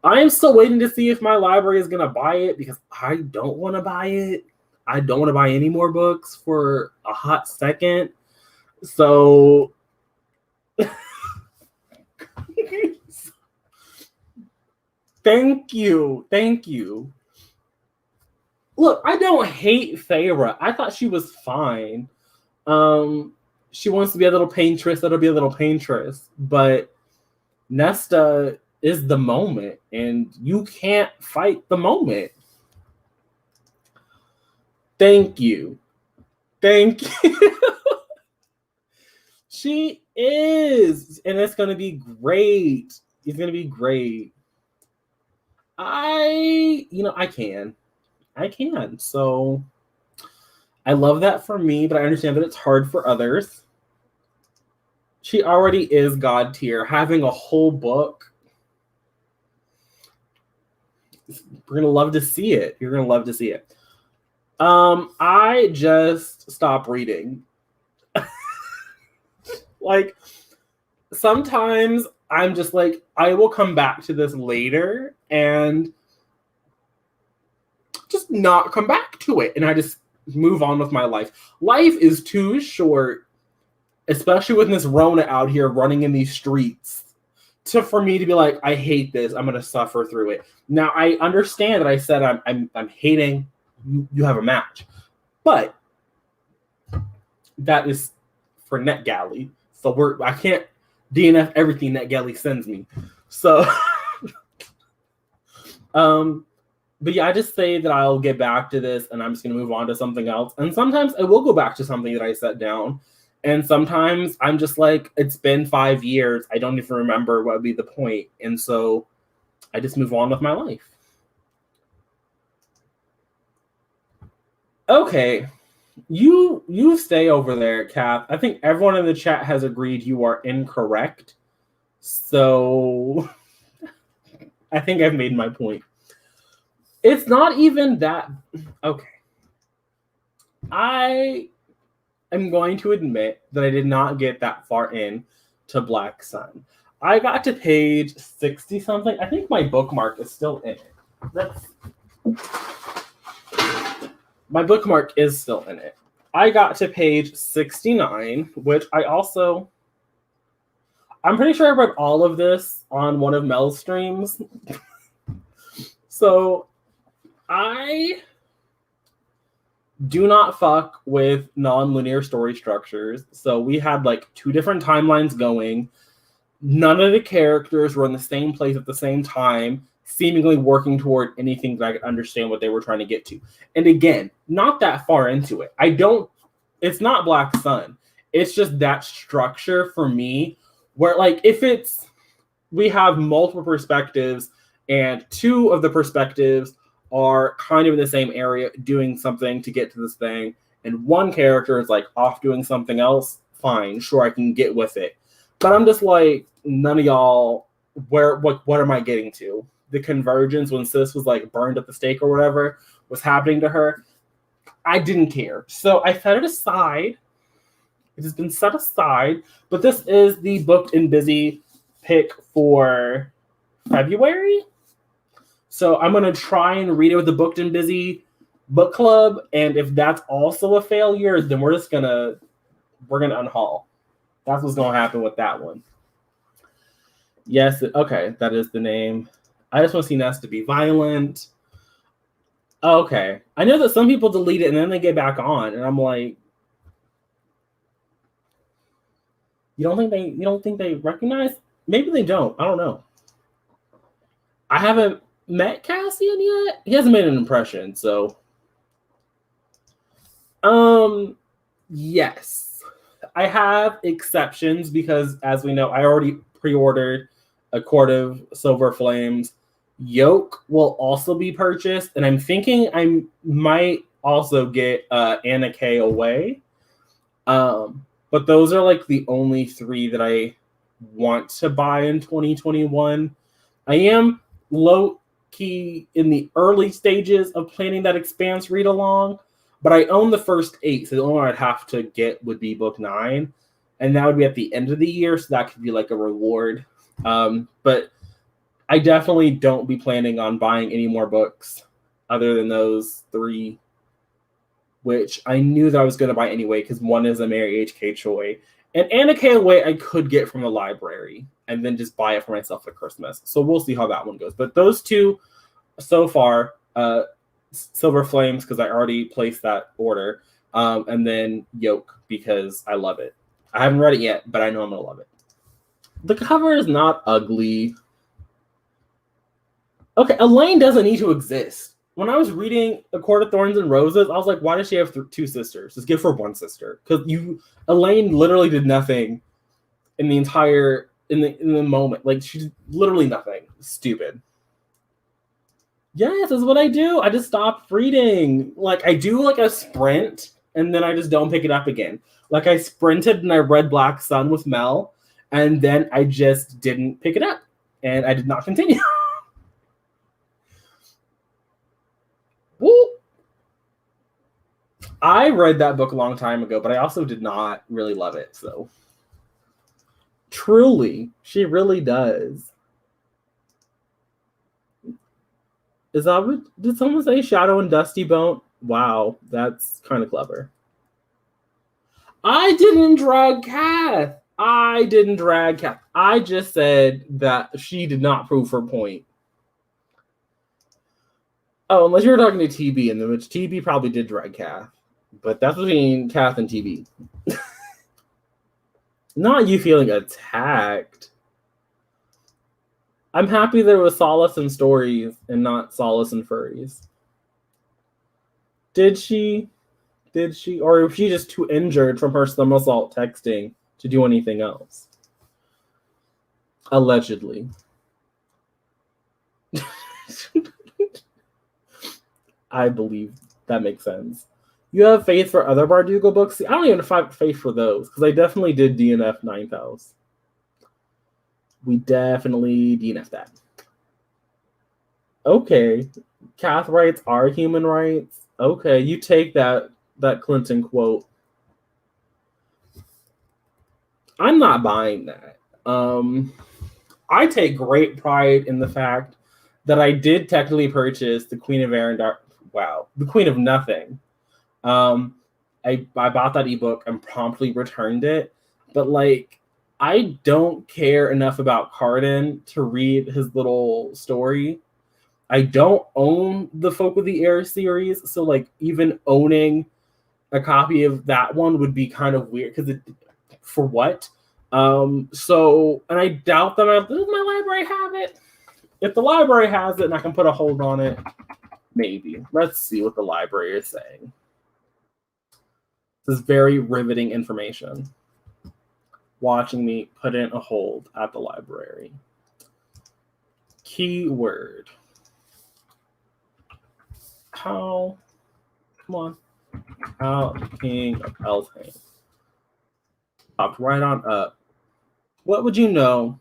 I am still waiting to see if my library is going to buy it, because I don't want to buy it. I don't want to buy any more books for a hot second. So... Thank you. Look, I don't hate Feyre. I thought she was fine. She wants to be a little paintress, that'll be a little paintress. But Nesta is the moment, and you can't fight the moment. Thank you. She is, and it's going to be great. It's going to be great. I can. So I love that for me, but I understand that it's hard for others. She already is God tier. Having a whole book, we're going to love to see it. You're going to love to see it. I just stopped reading. Like, sometimes I'm just like, I will come back to this later and just not come back to it. And I just move on with my life. Life is too short, especially with Miss Rona out here running in these streets, for me to be like, I hate this. I'm going to suffer through it. Now, I understand that I said I'm hating. You have a match. But that is for NetGalley. So I can't DNF everything NetGalley sends me. So, but yeah, I just say that I'll get back to this and I'm just going to move on to something else. And sometimes I will go back to something that I set down. And sometimes I'm just like, it's been 5 years. I don't even remember what would be the point. And so I just move on with my life. Okay. You stay over there, Kath. I think everyone in the chat has agreed you are incorrect. So I think I've made my point. It's not even that. Okay. I am going to admit that I did not get that far in to Black Sun. I got to page 60 something. I think my bookmark is still in it. My bookmark is still in it. I got to page 69, which I'm pretty sure I read all of this on one of Mel's streams. So I do not fuck with non-linear story structures. So we had like 2 different timelines going. None of the characters were in the same place at the same time. seemingly working toward anything that I could understand what they were trying to get to. And again, not that far into it. It's not Black Sun. It's just that structure for me where, like, if we have multiple perspectives and two of the perspectives are kind of in the same area doing something to get to this thing, and one character is like off doing something else, fine, sure, I can get with it. But I'm just like, none of y'all, what am I getting to? The convergence when Sis was like burned at the stake or whatever was happening to her. I didn't care. So I set it aside. It has been set aside, but this is the Booked and Busy pick for February. So I'm going to try and read it with the Booked and Busy book club. And if that's also a failure, then we're going to unhaul. That's what's going to happen with that one. Yes. Okay. That is the name. I just want to see Ness to be violent. Okay. I know that some people delete it and then they get back on. And I'm like, you don't think they recognize? Maybe they don't. I don't know. I haven't met Cassian yet. He hasn't made an impression, so yes. I have exceptions because, as we know, I already pre-ordered A Court of Silver Flames. Yoke will also be purchased, and I'm thinking I might also get Anna K away. But those are like the only three that I want to buy in 2021. I am low-key in the early stages of planning that Expanse read-along, but I own the first 8, so the only one I'd have to get would be book 9, and that would be at the end of the year, so that could be like a reward. But I definitely don't be planning on buying any more books other than those 3, which I knew that I was going to buy anyway, because one is a Mary H.K. Choi. And Anna K. Away I could get from the library and then just buy it for myself at Christmas. So we'll see how that one goes. But those 2 so far, Silver Flames, because I already placed that order, and then Yoke, because I love it. I haven't read it yet, but I know I'm going to love it. The cover is not ugly. Okay, Elaine doesn't need to exist. When I was reading A Court of Thorns and Roses, I was like, why does she have 2 sisters? Just give her 1 sister. Because Elaine literally did nothing in the entire, in the moment. Like, she did literally nothing. Stupid. Yes, that's what I do. I just stopped reading. Like, I do like a sprint, and then I just don't pick it up again. Like, I sprinted and I read Black Sun with Mel, and then I just didn't pick it up. And I did not continue. Woo! I read that book a long time ago, but I also did not really love it. So, truly, she really does. Is that what? Did someone say Shadow and Dusty Bone? Wow, that's kind of clever. I didn't drag Kath. I just said that she did not prove her point. Oh, unless you were talking to TB, in which TB probably did drag Kath. But that's between Kath and TB. Not you feeling attacked. I'm happy there was solace in stories and not solace in furries. Did she? Or was she just too injured from her somersault texting to do anything else? Allegedly. I believe that makes sense. You have faith for other Bardugo books? See, I don't even have faith for those, because I definitely did DNF 9th House. We definitely DNF that. Okay. Cath rights are human rights. Okay, you take that Clinton quote. I'm not buying that. I take great pride in the fact that I did technically purchase the Queen of Arendar. Wow, the Queen of Nothing. I bought that ebook and promptly returned it, but like, I don't care enough about Cardin to read his little story. I don't own the Folk of the Air series, so like, even owning a copy of that one would be kind of weird, because for what? So, and I doubt that my library have it. If the library has it and I can put a hold on it, maybe. Let's see what the library is saying. This is very riveting information. Watching me put in a hold at the library. Keyword. How? Come on. How King of Elfhame. Popped right on up. What would you know?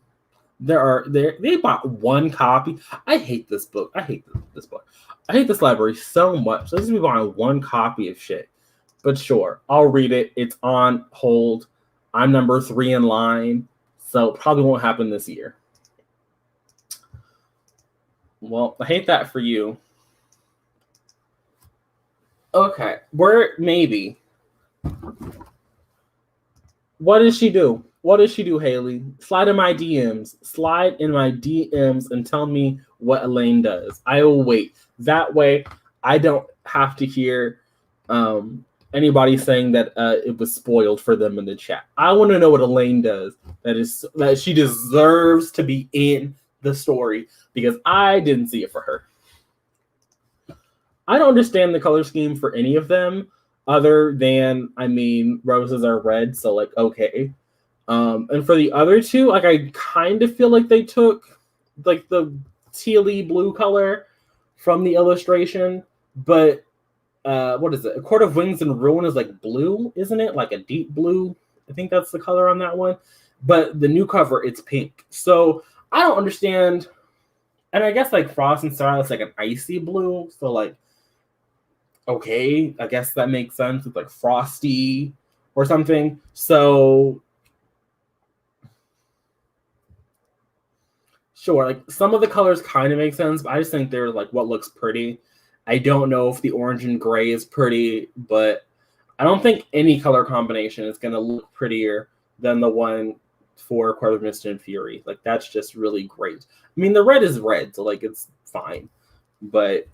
They bought one copy. I hate this book. I hate this book. I hate this library so much. Let's be buying one copy of shit. But sure, I'll read it. It's on hold. I'm number 3 in line, so probably won't happen this year. Well, I hate that for you. Okay, maybe. What does she do? What does she do, Haley? Slide in my DMs. Slide in my DMs and tell me what Elaine does. I will wait. That way, I don't have to hear anybody saying that it was spoiled for them in the chat. I want to know what Elaine does. That she deserves to be in the story because I didn't see it for her. I don't understand the color scheme for any of them other than, roses are red, so like, okay. And for the other two, like I kind of feel like they took like the tealy blue color from the illustration, but what is it? A Court of Wings and Ruin is like blue, isn't it? Like a deep blue. I think that's the color on that one. But the new cover, it's pink. So I don't understand. And I guess like Frost and Style is like an icy blue. So like, okay, I guess that makes sense. It's like frosty or something. So sure, like some of the colors kind of make sense, but I just think they're like what looks pretty. I don't know if the orange and gray is pretty, but I don't think any color combination is going to look prettier than the one for Court of Mist and Fury. Like, that's just really great. I mean, the red is red, so, like, it's fine. But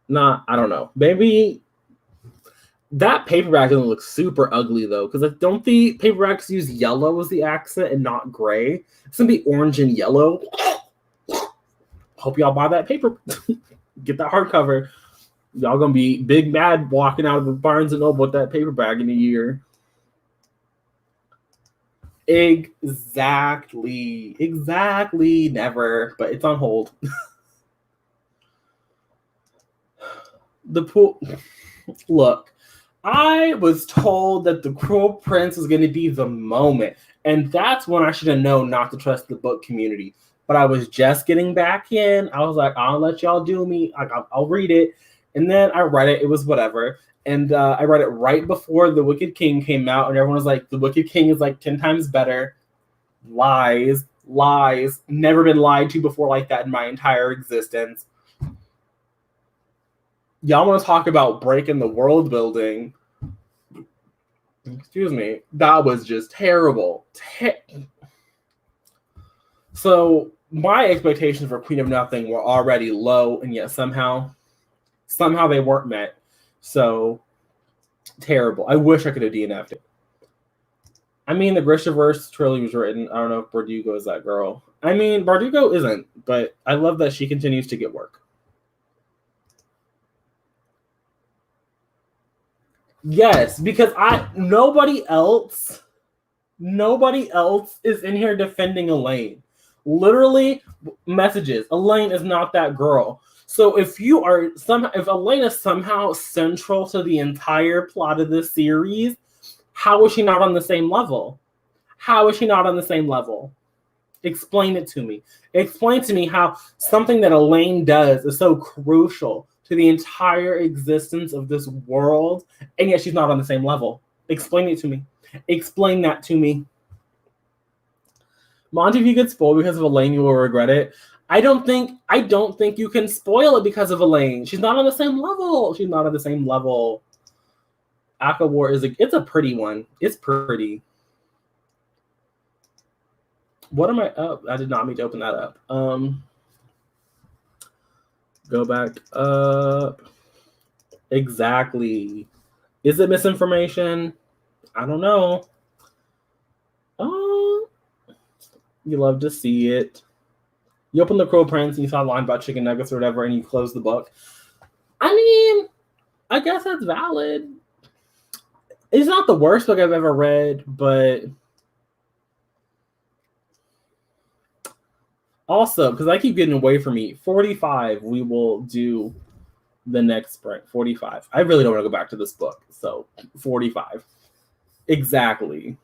I don't know. Maybe that paperback doesn't look super ugly, though, because don't the paperbacks use yellow as the accent and not gray? It's going to be orange and yellow. Hope y'all buy that paper. Get that hardcover. Y'all gonna be big mad walking out of the Barnes and Noble with that paperback in a year. Exactly. Never, but it's on hold. The pool. Look, I was told that the Cruel Prince was going to be the moment, and that's when I should have known not to trust the book community. But I was just getting back in. I was like, I'll let y'all do me. I'll read it. And then I read it. It was whatever. And I read it right before The Wicked King came out. And everyone was like, The Wicked King is like 10 times better. Lies. Never been lied to before like that in my entire existence. Y'all want to talk about breaking the world building? Excuse me. That was just terrible. So my expectations for Queen of Nothing were already low, and yet somehow they weren't met. So terrible. I wish I could have DNF'd it. I mean, the Grishaverse trilogy was written. I don't know if Bardugo is that girl. I mean, Bardugo isn't, but I love that she continues to get work. Yes, because nobody else is in here defending Elaine. Literally, messages. Elaine is not that girl. So if Elaine is somehow central to the entire plot of this series, how is she not on the same level? Explain it to me. Explain to me how something that Elaine does is so crucial to the entire existence of this world, and yet she's not on the same level. Explain it to me. Explain that to me. Monty, if you get spoiled because of Elaine, you will regret it. I don't think you can spoil it because of Elaine. She's not on the same level. Aqua War it's a pretty one. It's pretty. What am I up? I did not mean to open that up. Go back up. Exactly. Is it misinformation? I don't know. You love to see it. You open The Cruel Prince and you saw a line about chicken nuggets or whatever, and you close the book. I mean, I guess that's valid. It's not the worst book I've ever read, but also, because I keep getting away from me, 45, we will do the next sprint. 45. I really don't want to go back to this book, so 45. Exactly.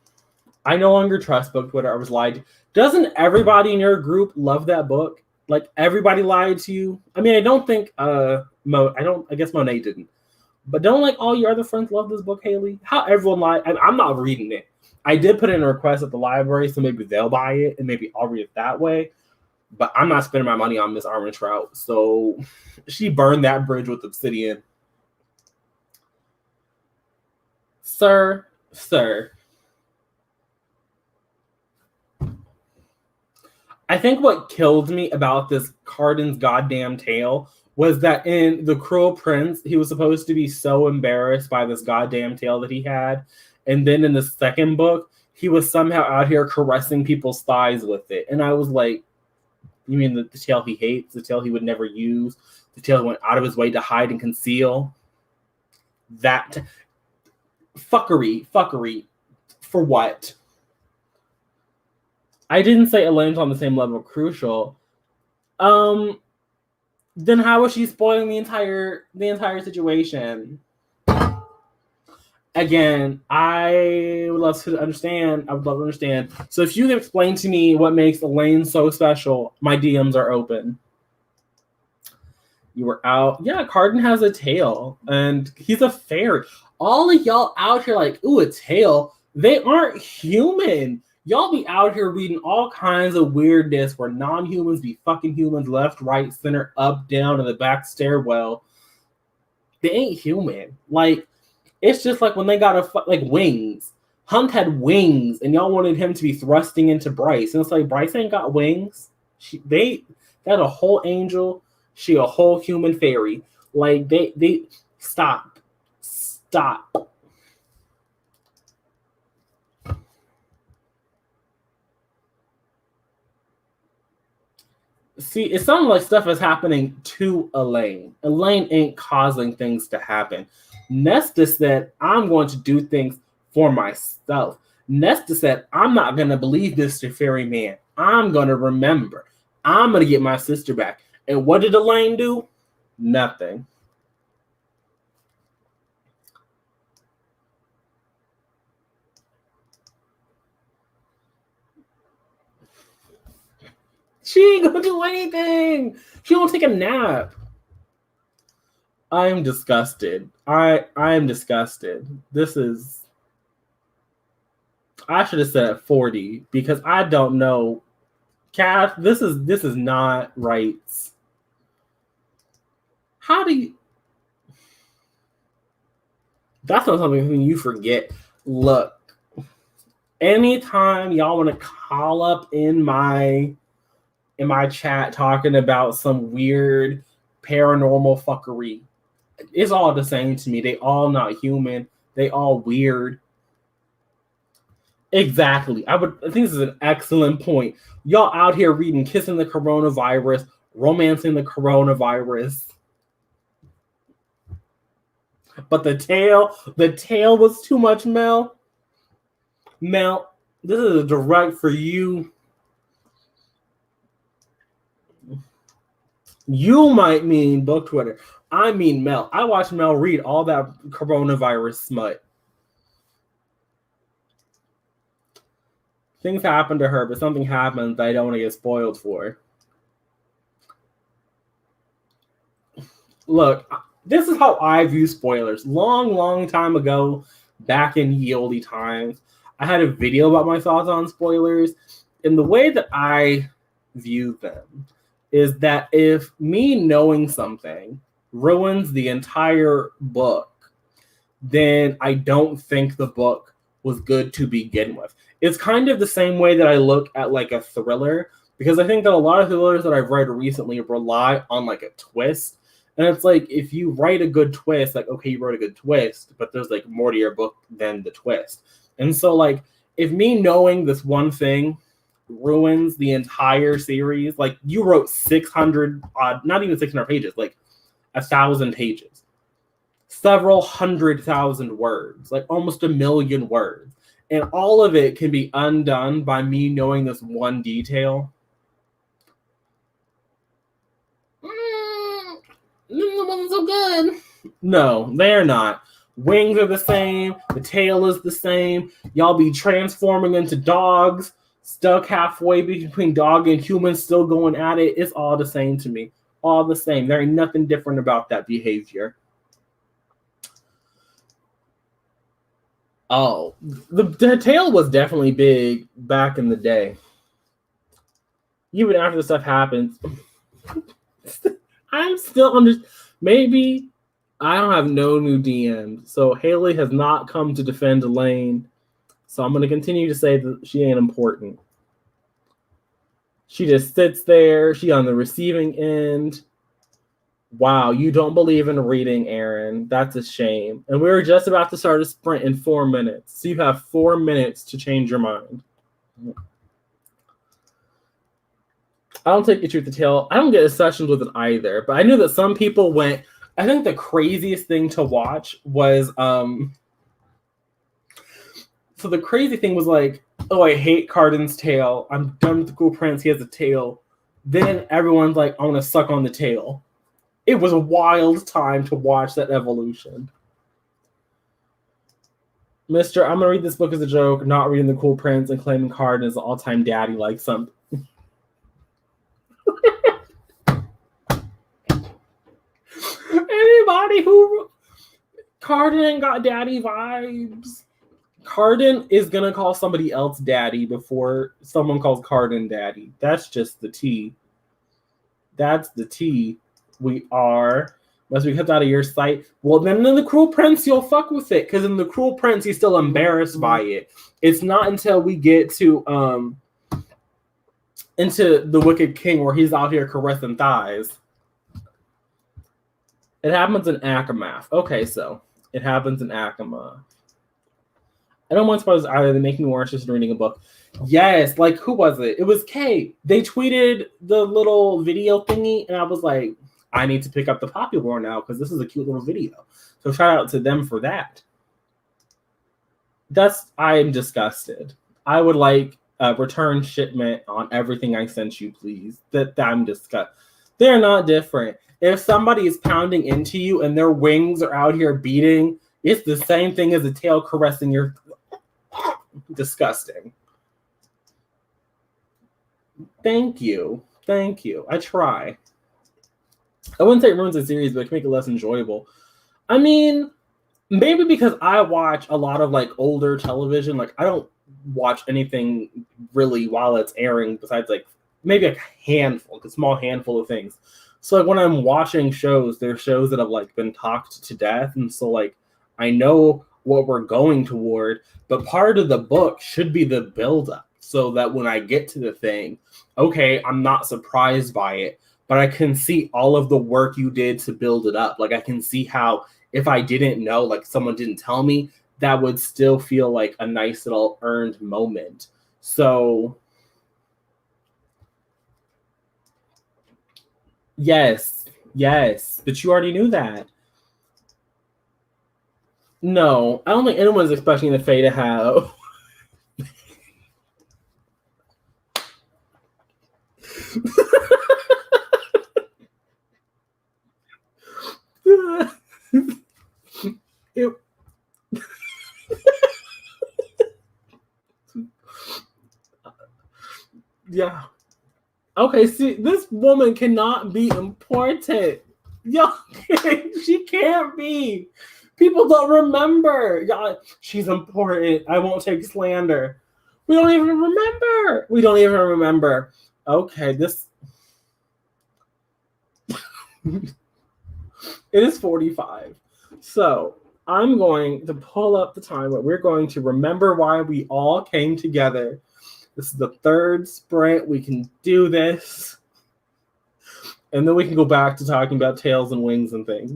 I no longer trust book Twitter. I was lied to. Doesn't everybody in your group love that book? Like, everybody lied to you? I mean, I don't think, I guess Monet didn't. But don't, like, all your other friends love this book, Haley? How everyone lied? I'm not reading it. I did put in a request at the library, so maybe they'll buy it, and maybe I'll read it that way. But I'm not spending my money on Miss Armentrout, so she burned that bridge with obsidian. Sir. I think what killed me about this Carden's goddamn tale was that in The Cruel Prince, he was supposed to be so embarrassed by this goddamn tale that he had. And then in the second book, he was somehow out here caressing people's thighs with it. And I was like, you mean the tale he hates, the tale he would never use, the tale he went out of his way to hide and conceal? That fuckery. For what? I didn't say Elaine's on the same level of Crucial. Then how is she spoiling the entire situation? Again, I would love to understand. So if you can explain to me what makes Elaine so special, my DMs are open. You were out. Yeah, Carden has a tail, and he's a fairy. All of y'all out here like, ooh, a tail. They aren't human. Y'all be out here reading all kinds of weirdness where non-humans be fucking humans, left, right, center, up, down, in the back stairwell. They ain't human. Like, it's just like when they got like wings. Hunt had wings, and y'all wanted him to be thrusting into Bryce. And it's like, Bryce ain't got wings. They got a whole angel. She a whole human fairy. Like, they stop. See, it sounds like stuff is happening to Elaine. Elaine ain't causing things to happen. Nesta said, I'm going to do things for myself. Nesta said, I'm not going to believe Mr. Fairyman. I'm going to remember. I'm going to get my sister back. And what did Elaine do? Nothing. She ain't gonna do anything. She won't take a nap. I am disgusted. I am disgusted. This is. I should have said 40 because I don't know. Cass, this is not right. How do you? That's not something you forget. Look, anytime y'all want to call up in my chat talking about some weird paranormal fuckery, it's all the same to me. They all not human. They all weird. Exactly. I think this is an excellent point. Y'all out here reading Kissing the Coronavirus, Romancing the Coronavirus. But the tail was too much, Mel. Mel, this is a direct for you. You might mean book Twitter. I mean Mel. I watched Mel read all that coronavirus smut. Things happen to her, but something happens that I don't want to get spoiled for. Look, this is how I view spoilers. Long time ago, back in ye olde times, I had a video about my thoughts on spoilers. And the way that I view them is that if me knowing something ruins the entire book, then I don't think the book was good to begin with. It's kind of the same way that I look at like a thriller, because I think that a lot of thrillers that I've read recently rely on like a twist. And it's like, if you write a good twist, like, okay, you wrote a good twist, but there's like more to your book than the twist. And so like, if me knowing this one thing ruins the entire series. Like you wrote 600 not even 600 pages, like 1,000 pages, several 100,000 words, like almost 1,000,000 words, and all of it can be undone by me knowing this one detail. It wasn't so good. No, they're not. Wings are the same. The tail is the same. Y'all be transforming into dogs, stuck halfway between dog and human, still going at it. It's all the same to me. All the same. There ain't nothing different about that behavior. Oh, the tail was definitely big back in the day. Even after the stuff happens, I'm still under. Maybe I don't have no new DMs, so Haley has not come to defend Elaine. So I'm going to continue to say that she ain't important. She just sits there. She on the receiving end. Wow, you don't believe in reading, Aaron. That's a shame. And we were just about to start a sprint in 4 minutes. So you have 4 minutes to change your mind. I don't take it with the tail. I don't get sessions with it either. But I knew that some people went. I think the craziest thing to watch was so the crazy thing was like, oh, I hate Carden's tail. I'm done with the Cool Prince. He has a tail. Then everyone's like, I want to suck on the tail. It was a wild time to watch that evolution. Mister, I'm going to read this book as a joke, not reading the Cool Prince and claiming Carden is an all-time daddy like something. Anybody who... Carden ain't got daddy vibes. Carden is going to call somebody else daddy before someone calls Carden daddy. That's just the tea. That's the tea. We are. Must be kept out of your sight. Well, then in the Cruel Prince, you'll fuck with it. Because in the Cruel Prince, he's still embarrassed by it. It's not until we get to into the Wicked King where he's out here caressing thighs. It happens in Akamath. Okay, so it happens in Akamath. I don't want spoilers either. They make me more interested in reading a book. Yes, like who was it? It was Kay. They tweeted the little video thingy, and I was like, I need to pick up the Poppy War now because this is a cute little video. So shout out to them for that. I'm disgusted. I would like a return shipment on everything I sent you, please. I'm disgusted. They're not different. If somebody is pounding into you and their wings are out here beating, it's the same thing as a tail caressing your... Disgusting. Thank you. I try. I wouldn't say it ruins the series, but it can make it less enjoyable. I mean, maybe because I watch a lot of like older television. Like I don't watch anything really while it's airing besides like maybe a small handful of things. So like when I'm watching shows, there's shows that have like been talked to death, and so like I know what we're going toward, but part of the book should be the build-up so that when I get to the thing, okay, I'm not surprised by it, but I can see all of the work you did to build it up. Like I can see how if I didn't know, like someone didn't tell me, that would still feel like a nice little earned moment. So yes, but you already knew that. No, I don't think anyone's expecting the Fae to have. Yeah. Okay, see, this woman cannot be important. Yo, she can't be. People don't remember. Y'all, she's important. I won't take slander. We don't even remember. Okay, this... It is 45. So I'm going to pull up the time where we're going to remember why we all came together. This is the third sprint. We can do this. And then we can go back to talking about tails and wings and things.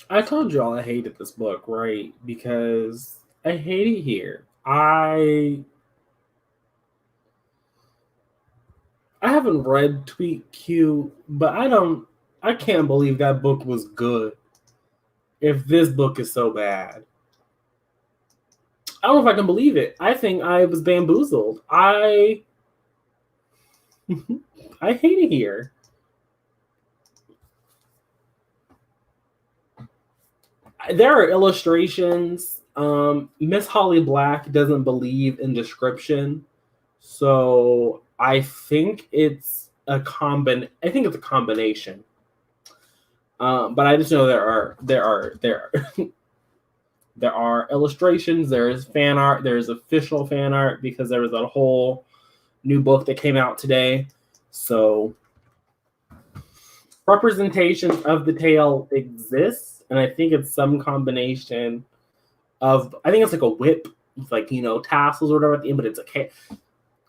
I told y'all I hated this book, right? Because I hate it here. I haven't read Tweet Q, but I can't believe that book was good if this book is so bad. I don't know if I can believe it. I think I was bamboozled. I hate it here. There are illustrations. Miss Holly Black doesn't believe in description, so I think it's a combination. But I just know there are illustrations. There is fan art. There is official fan art because there was a whole new book that came out today. So representations of the tale exists, and I think it's some combination of, I think it's like a whip with, like, tassels or whatever at the end, but it's a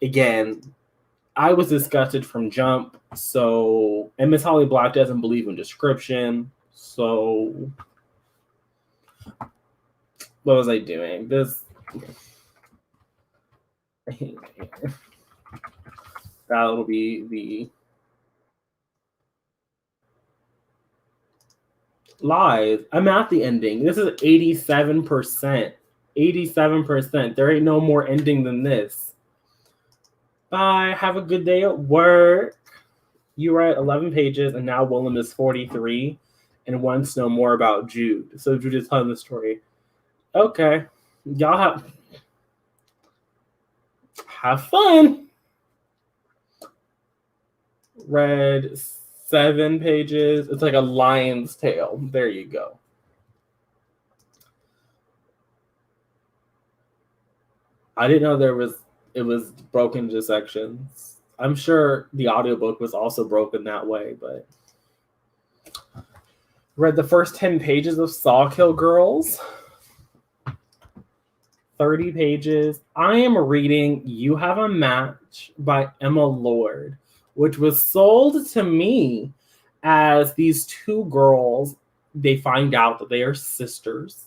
again, I was disgusted from jump. So, and Miss Holly Black doesn't believe in description. So, what was I doing? That'll be the lies. I'm at the ending. This is 87%. 87%. There ain't no more ending than this. Bye. Have a good day at work. You write 11 pages, and now Willem is 43 and wants to know more about Jude. So Jude is telling the story. Okay. Y'all have fun. Read 7 pages. It's like a lion's tail. There you go. I didn't know it was broken into sections. I'm sure the audiobook was also broken that way, but read the first 10 pages of Sawkill Girls. 30 pages. I am reading You Have a Match by Emma Lord, which was sold to me as these two girls, they find out that they are sisters.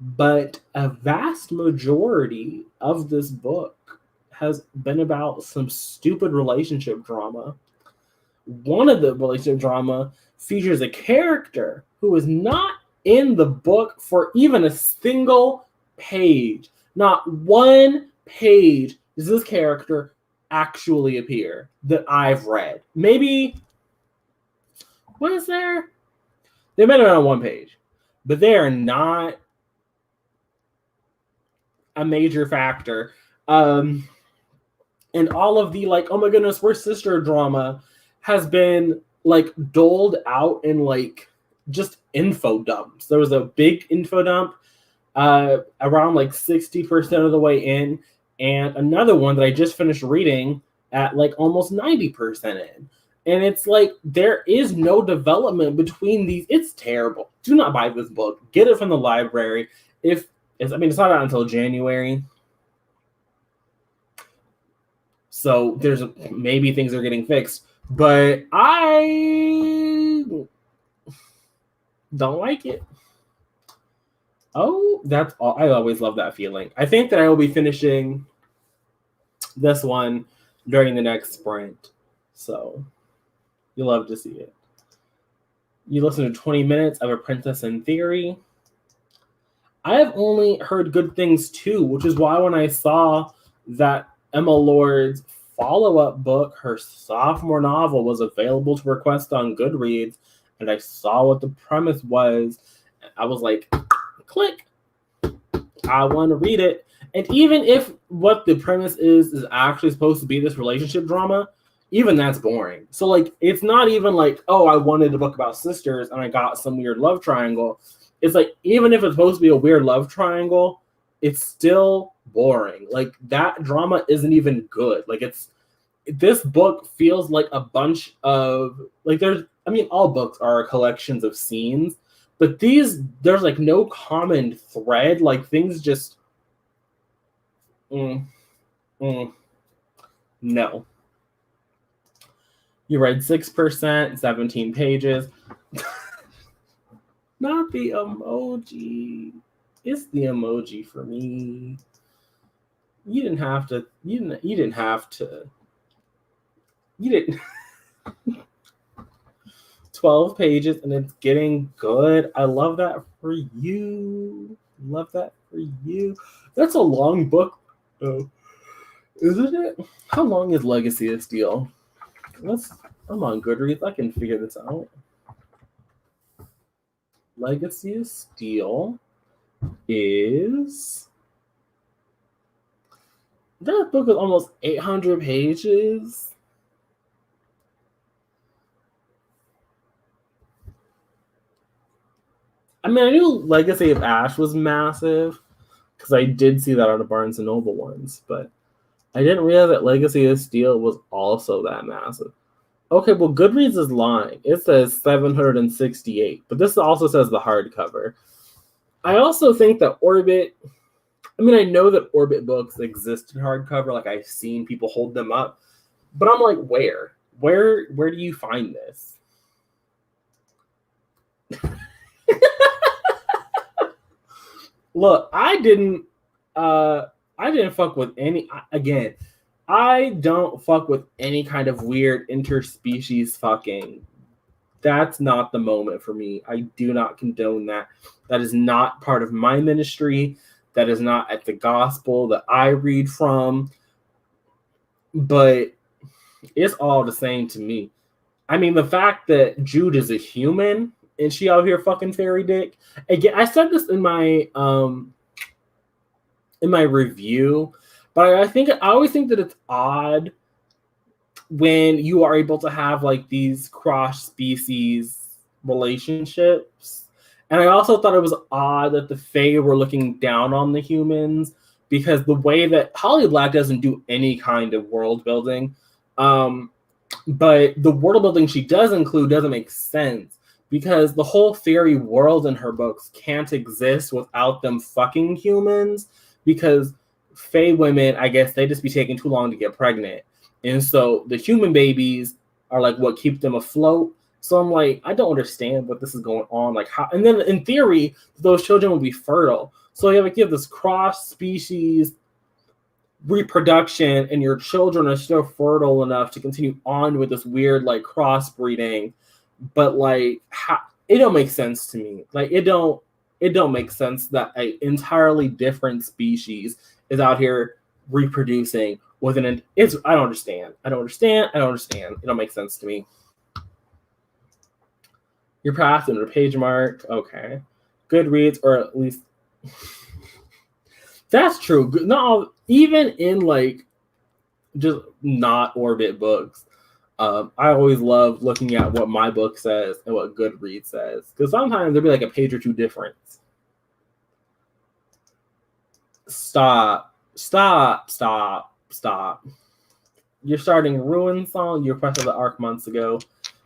But a vast majority of this book has been about some stupid relationship drama. One of the relationship drama features a character who is not in the book for even a single page. Not one page does this character actually appear that I've read. Maybe, what is there? They might have been on one page, but they are not a major factor. And all of the, like, oh my goodness, we're sister drama has been like doled out in like just info dumps. There was a big info dump around like 60% of the way in, and another one that I just finished reading at like almost 90% in. And it's like there is no development between these. It's terrible. Do not buy this book. Get it from the library. It's not out until January. So there's maybe things are getting fixed, but I don't like it. Oh, that's all. I always love that feeling. I think that I will be finishing this one during the next sprint. So you'll love to see it. You listen to 20 minutes of A Princess in Theory. I have only heard good things too, which is why when I saw that Emma Lord's follow-up book, her sophomore novel, was available to request on Goodreads, and I saw what the premise was, I was like, click, I want to read it. And even if what the premise is actually supposed to be this relationship drama, even that's boring. So like, it's not even like, oh, I wanted a book about sisters and I got some weird love triangle. It's like, even if it's supposed to be a weird love triangle, it's still boring. Like, that drama isn't even good. Like, this book feels like a bunch of, like, all books are collections of scenes, but there's like no common thread. Like, things just, no. You read 6%, 17 pages. Not the emoji. It's the emoji for me. You didn't have to. You didn't have to. You didn't. 12 pages and it's getting good. I love that for you. Love that for you. That's a long book, though, isn't it? How long is Legacy of Steel? I'm on Goodreads. I can figure this out. Legacy of Steel is that book is almost 800 pages. I mean, I knew Legacy of Ash was massive because I did see that on the Barnes and Noble ones, but I didn't realize that Legacy of Steel was also that massive. Okay, well, Goodreads is lying. It says 768, but this also says the hardcover. I also think that Orbit, I mean, I know that Orbit books exist in hardcover, like I've seen people hold them up, but I'm like, where? Where do you find this? Look, I didn't fuck with any. Again, I don't fuck with any kind of weird interspecies fucking. That's not the moment for me. I do not condone that. That is not part of my ministry. That is not at the gospel that I read from. But it's all the same to me. I mean, the fact that Jude is a human and she out here fucking fairy dick. Again, I said this in my review, but I always think that it's odd when you are able to have like these cross species relationships. And I also thought it was odd that the Fae were looking down on the humans because the way that Holly Black doesn't do any kind of world building, but the world building she does include doesn't make sense because the whole fairy world in her books can't exist without them fucking humans because Fae women, I guess they just be taking too long to get pregnant. And so the human babies are like what keep them afloat. So I'm like, I don't understand what this is going on. Like how, and then in theory, those children will be fertile. So you have this cross species reproduction and your children are still fertile enough to continue on with this weird like crossbreeding, but like how, it don't make sense to me. Like it don't make sense that an entirely different species is out here reproducing with an it's I don't understand. It don't make sense to me. Your path and a page mark, okay. Goodreads, or at least that's true. Not all, even in like just not Orbit books. I always love looking at what my book says and what Goodreads says because sometimes there'll be like a page or two difference. Stop. You're starting Ruin Song. You requested the arc months ago,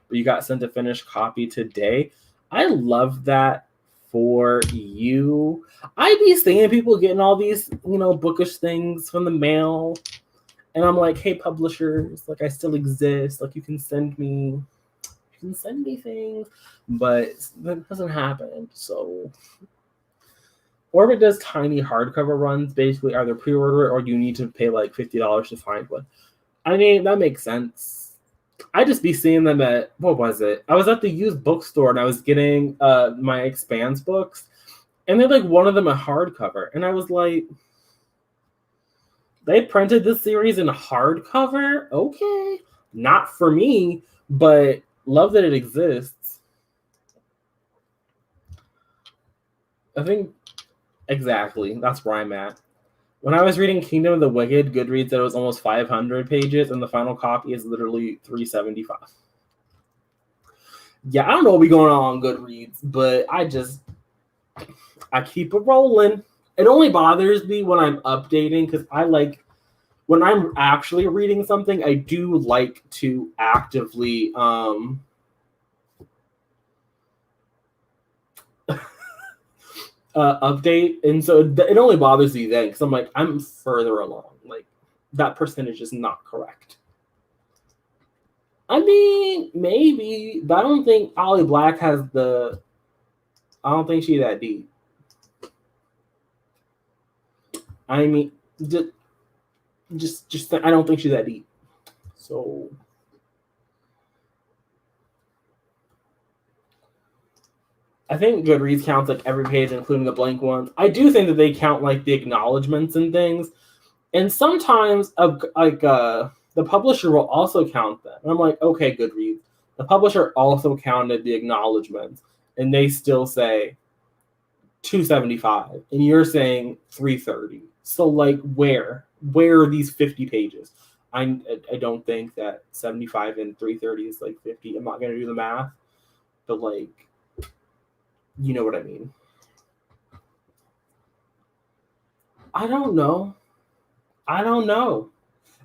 but you got sent a finished copy today. I love that for you. I be seeing people getting all these, bookish things from the mail. And I'm like, hey, publishers, like I still exist. Like you can send me things, but that doesn't happen. So Orbit does tiny hardcover runs, basically either pre-order or you need to pay like $50 to find one. I mean, that makes sense. I just be seeing them at, what was it? I was at the used bookstore and I was getting my Expanse books, and they're like one of them a hardcover. And I was like, they printed this series in hardcover? Okay. Not for me, but love that it exists. I think exactly. That's where I'm at. When I was reading Kingdom of the Wicked, Goodreads said it was almost 500 pages, and the final copy is literally 375. Yeah, I don't know what's going on Goodreads, but I keep it rolling. It only bothers me when I'm updating because I like when I'm actually reading something, I do like to actively update, and so it only bothers me then because I'm like, I'm further along. Like that percentage is not correct. I mean, maybe, but I don't think Ollie Black has the I don't think she's that deep. I mean, just I don't think she's that deep. So I think Goodreads counts like every page, including the blank ones. I do think that they count like the acknowledgments and things, and sometimes the publisher will also count them. And I'm like, okay, Goodreads. The publisher also counted the acknowledgments, and they still say 275, and you're saying 330. So like, where are these 50 pages? I don't think that 75 and 330 is like 50. I'm not gonna do the math, but like, you know what I mean. I don't know.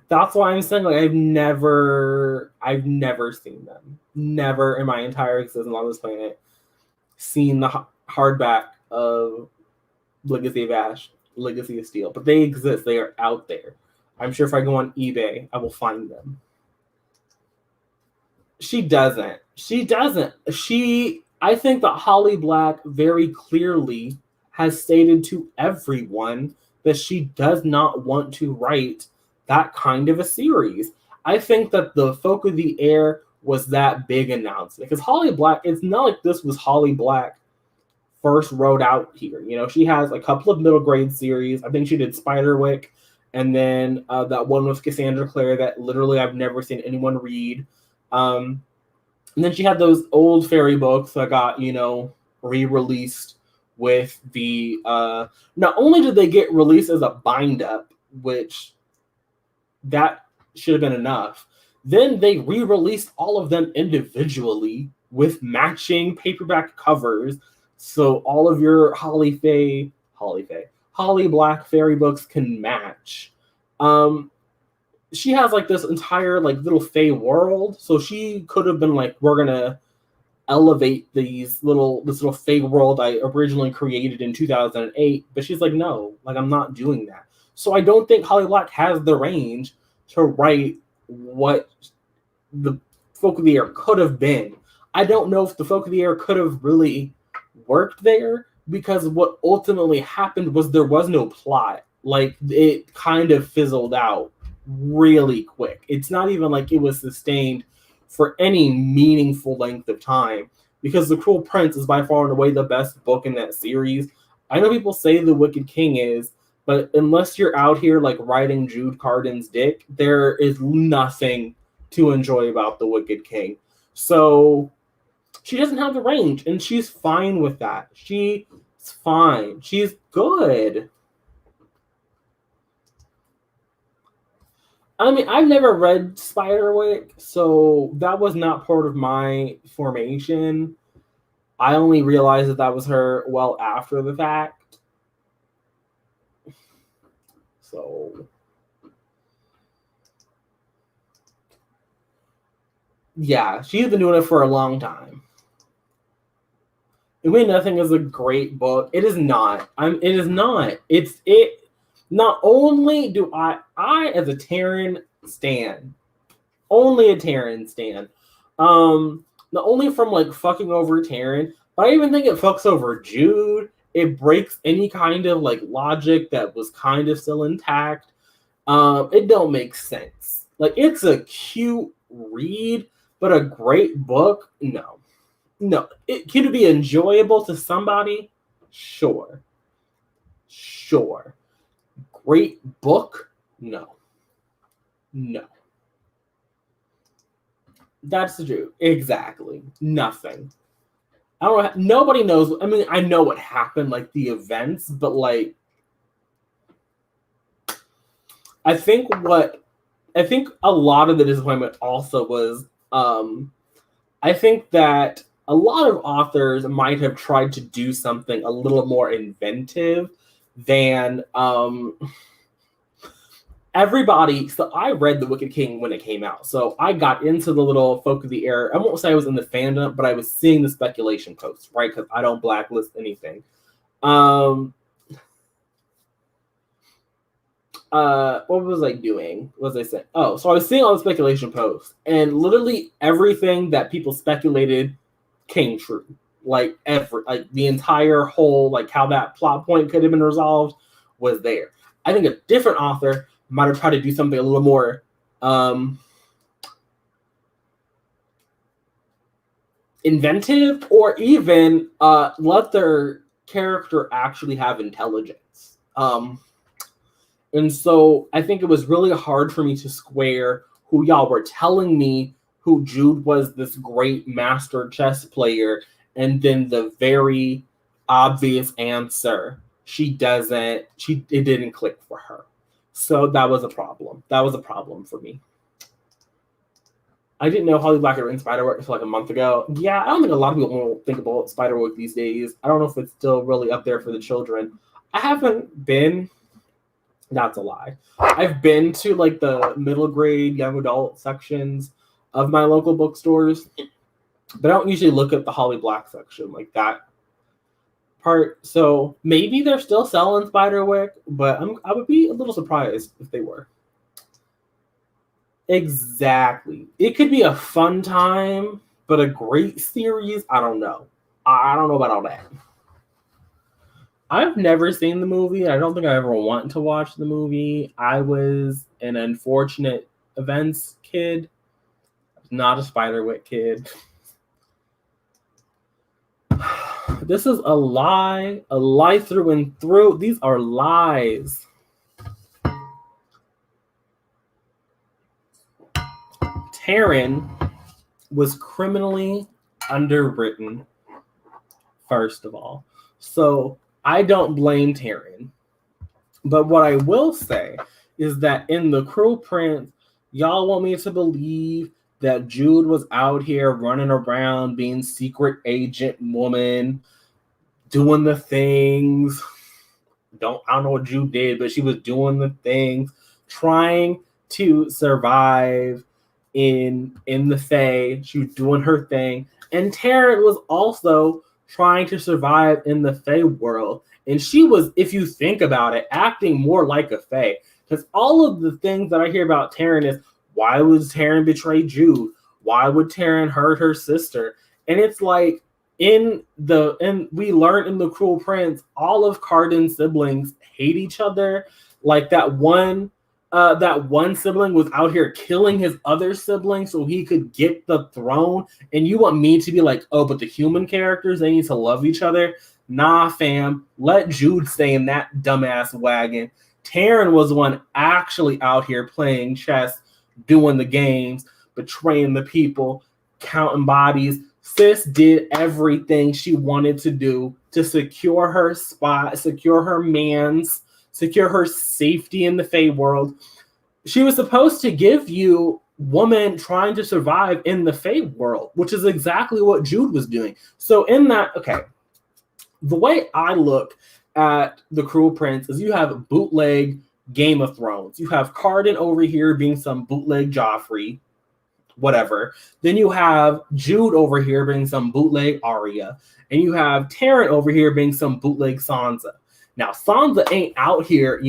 That's why I'm saying like I've never seen them. Never in my entire existence on this planet seen the hardback of Legacy of Ash, Legacy of Steel. But they exist. They are out there. I'm sure if I go on eBay, I will find them. She doesn't. I think that Holly Black very clearly has stated to everyone that she does not want to write that kind of a series. I think that the Folk of the Air was that big announcement because Holly Black, it's not like this was Holly Black first wrote out here. You know, she has a couple of middle grade series. I think she did Spiderwick, and then that one with Cassandra Clare that literally I've never seen anyone read. And then she had those old fairy books that got, re-released with the not only did they get released as a bind up, which that should have been enough, then they re-released all of them individually with matching paperback covers, so all of your Holly Black fairy books can match. She has like this entire like little Fae world, so she could have been like, we're gonna elevate this little Fae world I originally created in 2008, but she's like, no, like I'm not doing that. So I don't think Holly Black has the range to write what the Folk of the Air could have been. I don't know if the Folk of the Air could have really worked there, because what ultimately happened was there was no plot. Like, it kind of fizzled out really quick. It's not even like it was sustained for any meaningful length of time, because The Cruel Prince is by far and away the best book in that series. I know people say The Wicked King is, but unless you're out here like riding Jude Carden's dick, there is nothing to enjoy about The Wicked King. So she doesn't have the range, and she's fine with that. She's fine. She's good. I mean, I've never read Spiderwick, so that was not part of my formation. I only realized that was her well after the fact. So, yeah, she's been doing it for a long time. It Mean Nothing is a great book. It is not. It is not. It. Not only do I as a Taryn stan, only a Taryn stan, not only from like fucking over Taryn, but I even think it fucks over Jude. It breaks any kind of like logic that was kind of still intact. It don't make sense. Like, it's a cute read, but a great book? No. Can it be enjoyable to somebody? Sure. Great book? No. That's the truth. Exactly. Nothing. I don't know. Nobody knows. I mean, I know what happened, like the events, but like, I think a lot of the disappointment also was, I think that a lot of authors might have tried to do something a little more inventive than everybody. So I read The Wicked King when it came out. So I got into the little Folk of the Air. I won't say I was in the fandom, but I was seeing the speculation posts, right? Because I don't blacklist anything. What was I doing? What was I saying? Oh, so I was seeing all the speculation posts, and literally everything that people speculated came true. like the entire whole like how that plot point could have been resolved was there. I think a different author might have tried to do something a little more inventive, or even let their character actually have intelligence. And so I think it was really hard for me to square who y'all were telling me who Jude was, this great master chess player, and then the very obvious answer, it didn't click for her. So that was a problem. That was a problem for me. I didn't know Holly Black had written Spiderwick until like a month ago. Yeah, I don't think a lot of people will think about Spiderwick these days. I don't know if it's still really up there for the children. I haven't been, not to lie, I've been to like the middle grade, young adult sections of my local bookstores, but I don't usually look at the Holly Black section, like that part. So maybe they're still selling Spiderwick, but I would be a little surprised if they were. Exactly. It could be a fun time, but a great series, I don't know. I don't know about all that. I've never seen the movie. I don't think I ever want to watch the movie. I was an unfortunate events kid, not a Spiderwick kid. This is a lie through and through. These are lies. Taryn was criminally underwritten, first of all. So I don't blame Taryn. But what I will say is that in The Cruel Prince, y'all want me to believe that Jude was out here running around being secret agent woman, doing the things. I don't know what Jude did, but she was doing the things, trying to survive in the Fae. She was doing her thing. And Taryn was also trying to survive in the Fae world. And she was, if you think about it, acting more like a Fae. Because all of the things that I hear about Taryn is, why would Taryn betray Jude? Why would Taryn hurt her sister? And it's like, we learn in The Cruel Prince, all of Cardan's siblings hate each other. Like that one sibling was out here killing his other sibling so he could get the throne. And you want me to be like, oh, but the human characters, they need to love each other? Nah, fam. Let Jude stay in that dumbass wagon. Taryn was the one actually out here playing chess, doing the games, betraying the people, counting bodies. Sis did everything she wanted to do to secure her spot, secure her mans, secure her safety in the Fae world. She was supposed to give you woman trying to survive in the Fae world, which is exactly what Jude was doing. So in that, okay, the way I look at The Cruel Prince is you have bootleg Game of Thrones. You have Cardan over here being some bootleg Joffrey, whatever. Then you have Jude over here being some bootleg Arya. And you have Taryn over here being some bootleg Sansa. Now, Sansa ain't out here,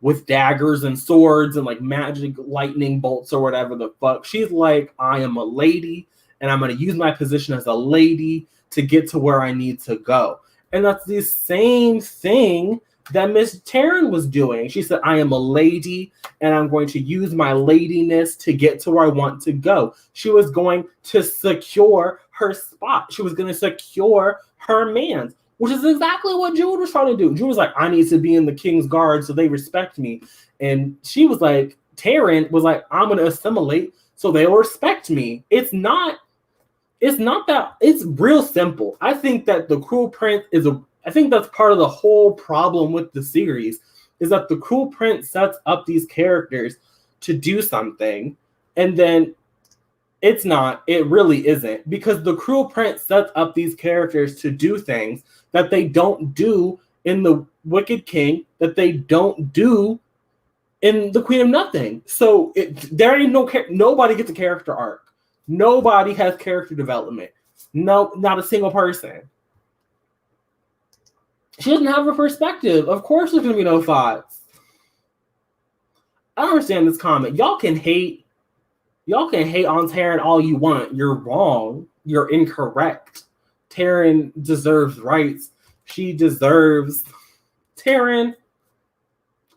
with daggers and swords and like magic lightning bolts or whatever the fuck. She's like, I am a lady and I'm going to use my position as a lady to get to where I need to go. And that's the same thing that Miss Taryn was doing. She said, I am a lady and I'm going to use my ladiness to get to where I want to go. She was going to secure her spot. She was going to secure her man, which is exactly what Jude was trying to do. Jude was like, I need to be in the king's guard so they respect me. And she was like, Taryn was like, I'm going to assimilate so they'll respect me. It's not that, it's real simple. I think that The Cruel Prince I think that's part of the whole problem with the series, is that The Cruel Prince sets up these characters to do something, and then it really isn't, because The Cruel Prince sets up these characters to do things that they don't do in The Wicked King, that they don't do in The Queen of Nothing. So there ain't nobody gets a character arc. Nobody has character development. No, not a single person. She doesn't have a perspective. Of course there's going to be no thoughts. I don't understand this comment. Y'all can hate on Taryn all you want. You're wrong. You're incorrect. Taryn deserves rights. She deserves Taryn.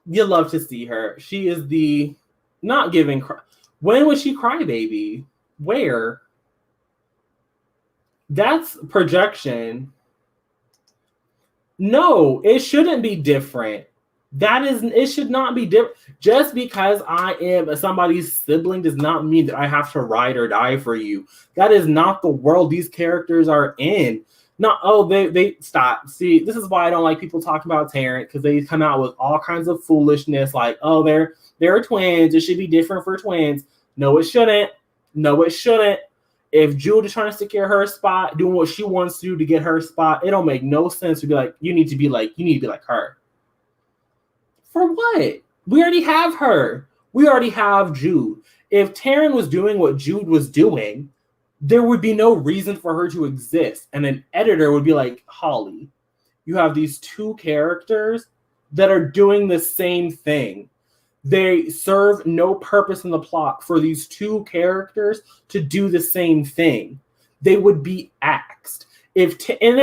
You love to see her. She is the not giving. When was she crybaby? Where? That's projection. No, it shouldn't be different. It should not be different. Just because I am somebody's sibling does not mean that I have to ride or die for you. That is not the world these characters are in. They stop. See, this is why I don't like people talking about Taryn, because they come out with all kinds of foolishness like, oh, they're twins. It should be different for twins. No, it shouldn't. No, it shouldn't. If Jude is trying to secure her spot, doing what she wants to do to get her spot, it don't make no sense to be like, you need to be like her. For what? We already have her. We already have Jude. If Taryn was doing what Jude was doing, there would be no reason for her to exist. And an editor would be like, Holly, you have these two characters that are doing the same thing. They serve no purpose in the plot for these two characters to do the same thing. They would be axed. If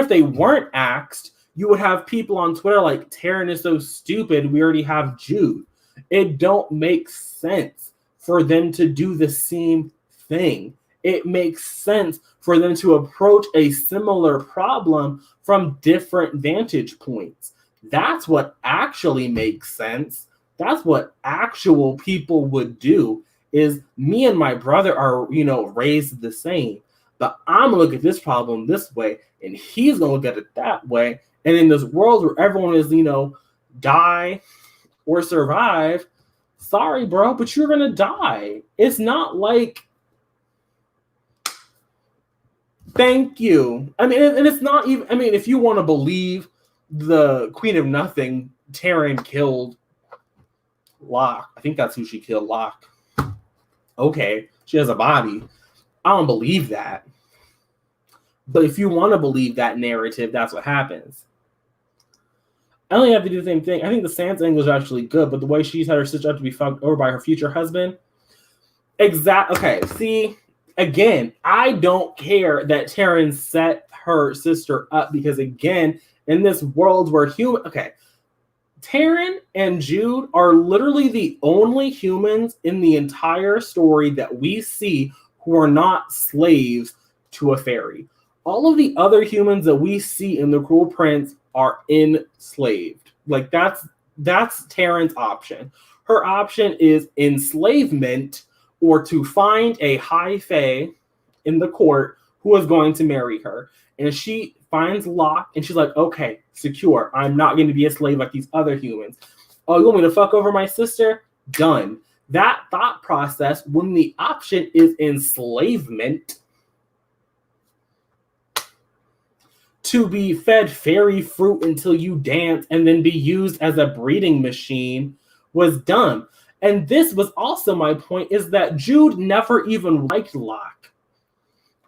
they weren't axed, you would have people on Twitter like, Taryn is so stupid, we already have Jude. It don't make sense for them to do the same thing. It makes sense for them to approach a similar problem from different vantage points. That's what actually makes sense. That's what actual people would do. Is me and my brother are, raised the same, but I'm gonna look at this problem this way, and he's gonna look at it that way. And in this world where everyone is, die or survive, sorry, bro, but you're gonna die. It's not like, thank you. I mean, and it's not even. I mean, if you want to believe the Queen of Nothing, Taryn killed Locke. I think that's who she killed, Locke. Okay, she has a body. I don't believe that. But if you want to believe that narrative, that's what happens. I only have to do the same thing. I think the Sans angle is actually good, but the way she's had her sister up to be fucked over by her future husband. Okay, see, again, I don't care that Taryn set her sister up because, again, in this world where Taryn and Jude are literally the only humans in the entire story that we see who are not slaves to a fairy. All of the other humans that we see in The Cruel Prince are enslaved. Like, that's Taryn's option. Her option is enslavement or to find a high fae in the court who is going to marry her. And she finds Locke, and she's like, okay, secure. I'm not going to be a slave like these other humans. Oh, you want me to fuck over my sister? Done. That thought process, when the option is enslavement, to be fed fairy fruit until you dance and then be used as a breeding machine, was dumb. And this was also my point, is that Jude never even liked Locke.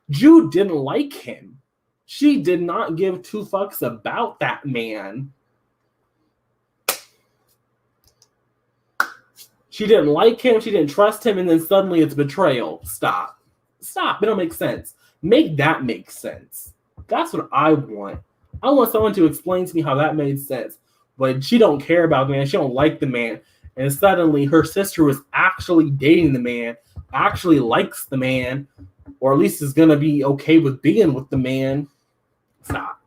Jude didn't like him. She did not give two fucks about that man. She didn't like him. She didn't trust him. And then suddenly it's betrayal. Stop. It don't make sense. Make that make sense. That's what I want. I want someone to explain to me how that made sense. But she don't care about the man. She don't like the man. And suddenly her sister was actually dating the man, actually likes the man, or at least is going to be okay with being with the man. Stop.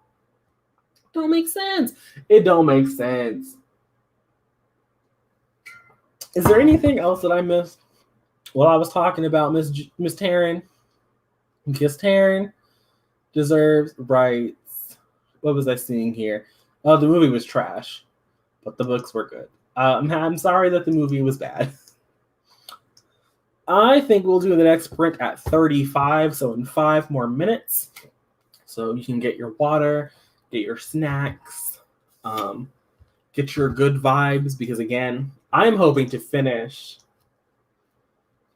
Don't make sense. It don't make sense. Is there anything else that I missed while I was talking about Miss Taryn? Because Taryn deserves rights. What was I seeing here? Oh, the movie was trash, but the books were good. I'm sorry that the movie was bad. I think we'll do the next print at 35, so in 5 more minutes. So you can get your water, get your snacks, get your good vibes, because again, I'm hoping to finish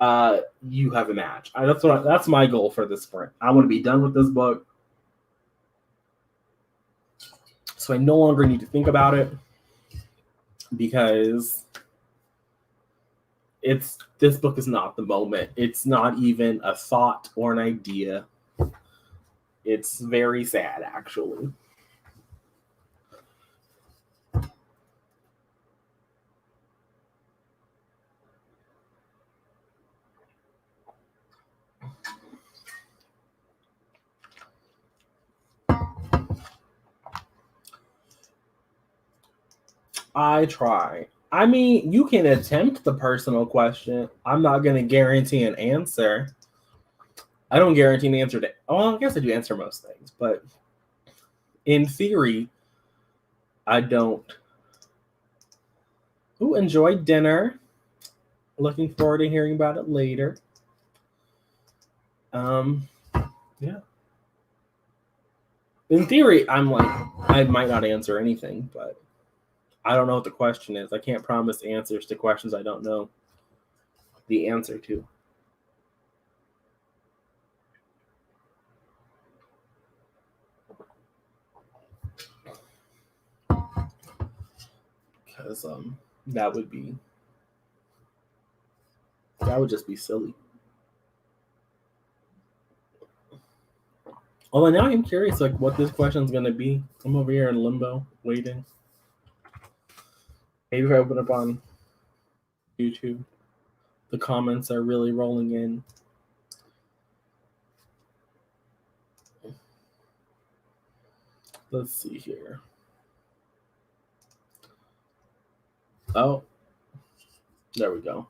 You Have a Match. That's my goal for this sprint. I want to be done with this book, so I no longer need to think about it, because this book is not the moment. It's not even a thought or an idea. It's very sad, actually. I try. I mean, you can attempt the personal question. I'm not going to guarantee an answer. I don't guarantee an answer to. Oh, I guess I do answer most things, but in theory, I don't. Ooh, enjoy dinner. Looking forward to hearing about it later. Yeah. In theory, I'm like, I might not answer anything, but I don't know what the question is. I can't promise answers to questions I don't know the answer to. Because that would just be silly. Although now I'm curious, like, what this question is gonna be. I'm over here in limbo, waiting. Maybe if I open up on YouTube, the comments are really rolling in. Let's see here. Oh, there we go.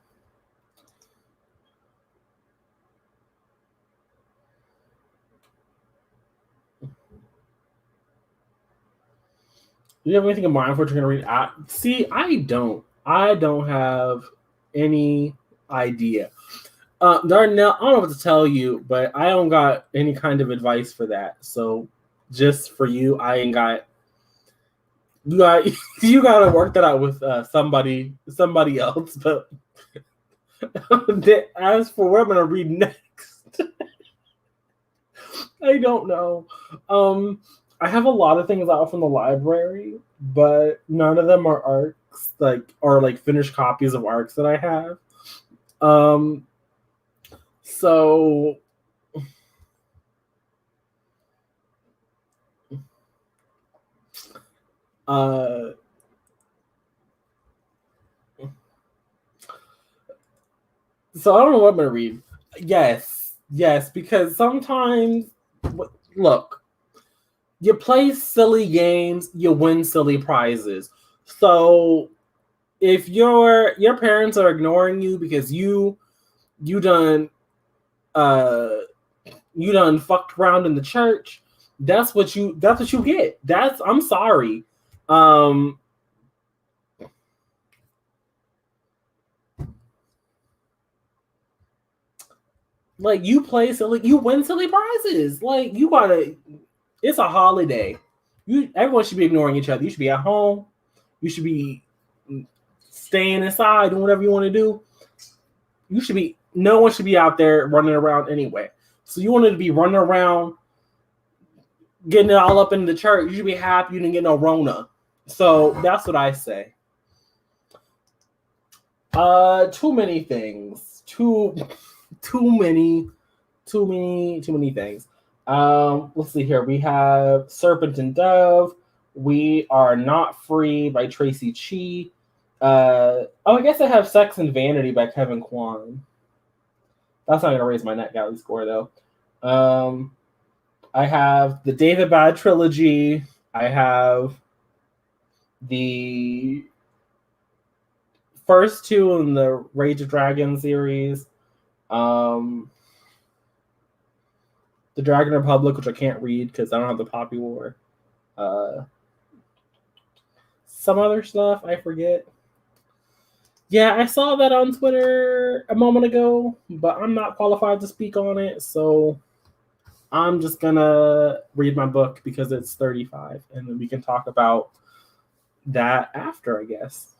Do you have anything in mind for what you're gonna read? See, I don't. I don't have any idea. Darnell, I don't know what to tell you, but I don't got any kind of advice for that. So, just for you, I ain't got. You got you got to work that out with somebody else. But as for what I'm gonna read next, I don't know. I have a lot of things out from the library, but none of them are arcs, like finished copies of arcs that I have. So so I don't know what I'm gonna read. Yes, because sometimes, look, you play silly games, you win silly prizes. So if your parents are ignoring you because you done you done fucked around in the church, that's what you get. I'm sorry. Like, you play silly, you win silly prizes. Like, you gotta. It's a holiday. Everyone should be ignoring each other. You should be at home. You should be staying inside, doing whatever you want to do. No one should be out there running around anyway. So you wanted to be running around, getting it all up in the church. You should be happy you didn't get no Rona. So that's what I say. Too many things. Too many things. Let's see here. We have Serpent and Dove. We Are Not Free by Tracy Chi. I guess I have Sex and Vanity by Kevin Kwan. That's not gonna raise my NetGalley score though. I have the David Bad trilogy. I have the first two in the Rage of Dragon series. The Dragon Republic, which I can't read because I don't have the Poppy War. Some other stuff I forget. Yeah, I saw that on Twitter a moment ago, but I'm not qualified to speak on it, so I'm just gonna read my book because it's 35, and then we can talk about that after, I guess.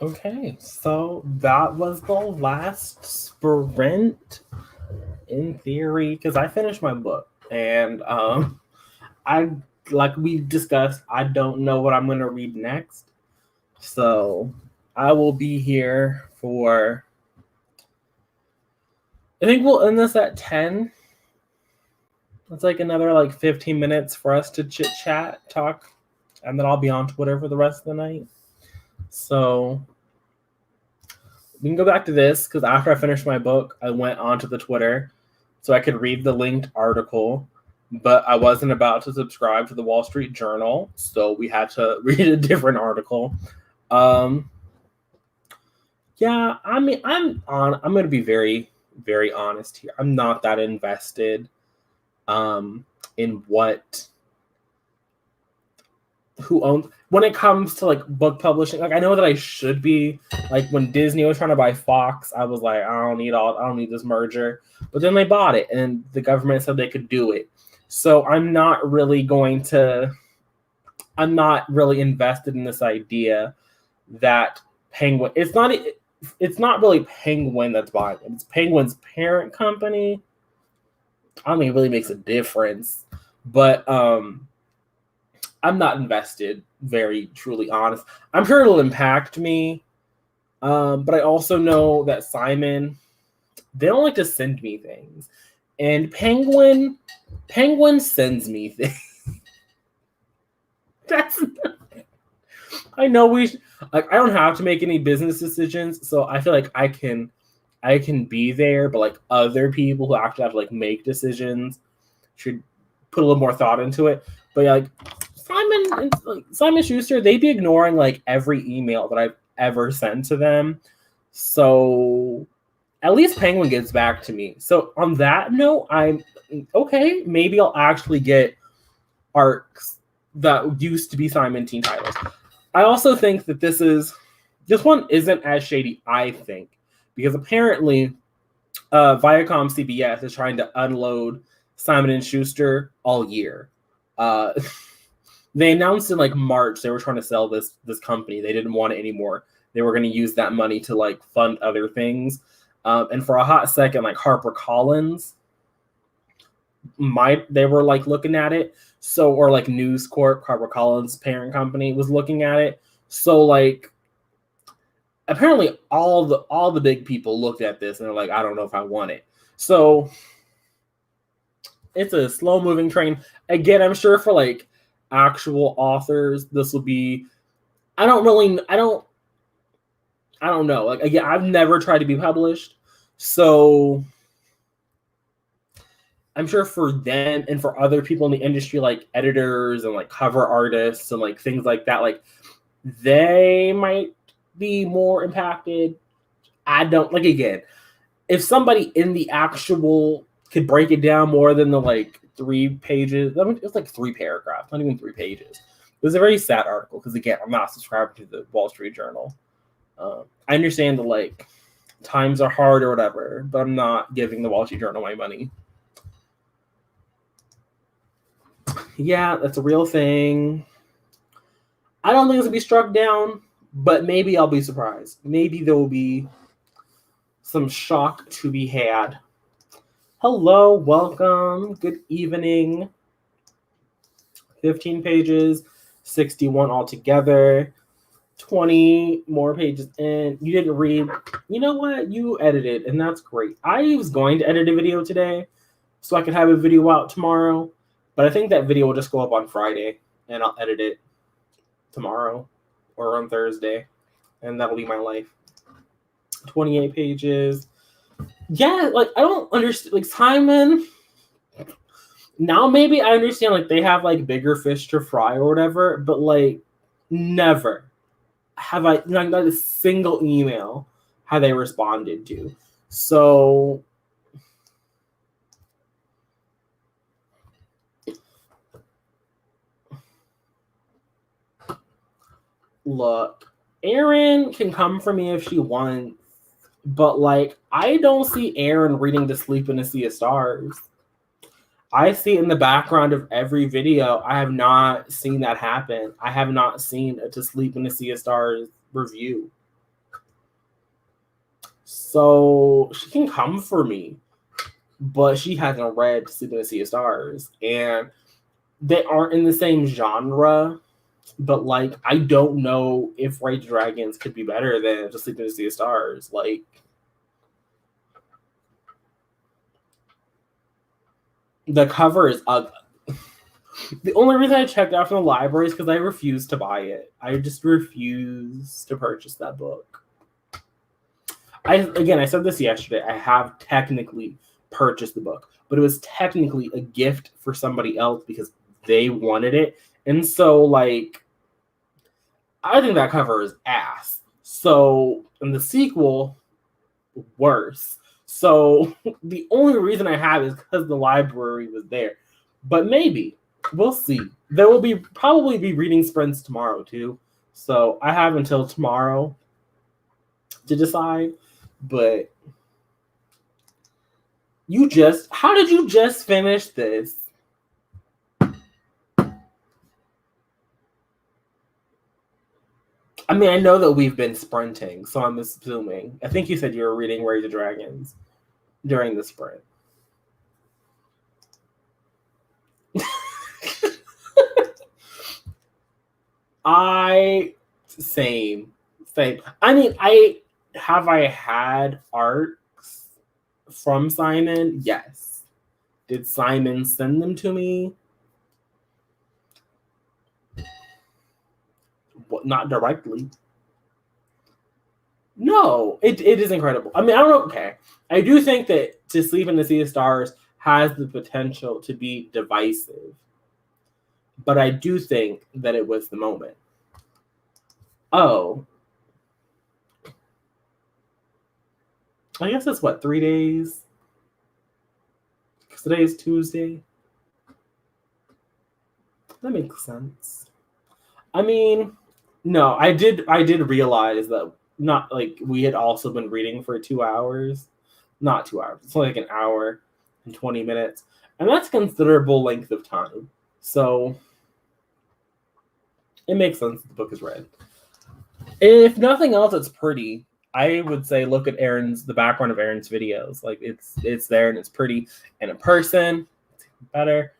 Okay, so that was the last sprint in theory because I finished my book and I like we discussed, I don't know what I'm gonna read next. So I will be here for I think we'll end this at 10. It's like another like 15 minutes for us to chit chat, talk, and then I'll be on Twitter for the rest of the night. So we can go back to this because after I finished my book, I went onto the Twitter so I could read the linked article, but I wasn't about to subscribe to the Wall Street Journal, so we had to read a different article. Yeah, I mean, I'm going to be very, very honest here. I'm not that invested in who owns when it comes to like book publishing. Like I know that I should be like when Disney was trying to buy Fox, I was like, I don't need this merger. But then they bought it and the government said they could do it. So I'm not really invested in this idea that Penguin it's not really Penguin that's buying it. It's Penguin's parent company. I don't think it really makes a difference. But I'm not invested, very truly honest. I'm sure it'll impact me. But I also know that Simon, they don't like to send me things. And Penguin sends me things. I know I don't have to make any business decisions, so I feel like I can be there, but like other people who actually have to like make decisions should put a little more thought into it. But yeah, like Simon Schuster, they'd be ignoring like every email that I've ever sent to them. So at least Penguin gets back to me. So on that note, I'm okay. Maybe I'll actually get arcs that used to be Simon teen titles. I also think that this one isn't as shady, I think, because apparently Viacom CBS is trying to unload Simon & Schuster all year. They announced in like March they were trying to sell this company. They didn't want it anymore. They were going to use that money to like fund other things. And for a hot second, like HarperCollins, they were like looking at it. So or like News Corp, HarperCollins' parent company, was looking at it. So like apparently all the big people looked at this and they're like, I don't know if I want it. So it's a slow moving train. Again, I'm sure for like actual authors, this will be. I don't know. Like again, I've never tried to be published, so I'm sure for them and for other people in the industry, like editors and like cover artists and like things like that, like they might be more impacted. I don't like again. If somebody in the actual could break it down more than the like 3 pages, I mean, it's like 3 paragraphs, not even 3 pages. It was a very sad article because again, I'm not subscribed to the Wall Street Journal. I understand that like times are hard or whatever, but I'm not giving the Wall Street Journal my money. Yeah, that's a real thing. I don't think it's gonna be struck down, but maybe I'll be surprised. Maybe there will be some shock to be had. Hello, welcome, good evening. 15 pages, 61 altogether, 20 more pages in. You didn't read. You know what? You edited, and that's great. I was going to edit a video today so I could have a video out tomorrow, but I think that video will just go up on Friday, and I'll edit it tomorrow or on Thursday, and that'll be my life. 28 pages. Yeah, like I don't understand. Like Simon. Now maybe I understand like they have like bigger fish to fry or whatever, but like never have I not a single email have they responded to. So look, Erin can come for me if she wants, but like I don't see Erin reading To Sleep in a Sea of Stars. I see it in the background of every video. I have not seen that happen. I have not seen a To Sleep in a Sea of Stars review. So she can come for me, but she hasn't read Sleep in the Sea of Stars, and they aren't in the same genre. But like, I don't know if Rage Dragons could be better than Just Sleep in the Sea of Stars. Like, the cover is ugly. The only reason I checked out from the library is because I refused to buy it. I just refuse to purchase that book. I said this yesterday. I have technically purchased the book, but it was technically a gift for somebody else because they wanted it. And so, like, I think that cover is ass. So, in the sequel, worse. So, the only reason I have is because the library was there. But maybe. We'll see. There will probably be reading sprints tomorrow, too. So, I have until tomorrow to decide. But how did you just finish this? I mean, I know that we've been sprinting, so I'm assuming. I think you said you were reading Rage of Dragons during the sprint. Same. I mean, I had arcs from Simon? Yes. Did Simon send them to me? Well, not directly. No, it is incredible. I mean, I don't know. Okay. I do think that To Sleep in the Sea of Stars has the potential to be divisive. But I do think that it was the moment. Oh. I guess it's 3 days? Because today is Tuesday. That makes sense. I mean, no, I did realize that not like we had also been reading for 2 hours. Not 2 hours. It's only like an hour and 20 minutes. And that's considerable length of time. So it makes sense that the book is read. If nothing else, it's pretty. I would say look at the background of Aaron's videos. Like it's there and it's pretty. And in person, it's even better.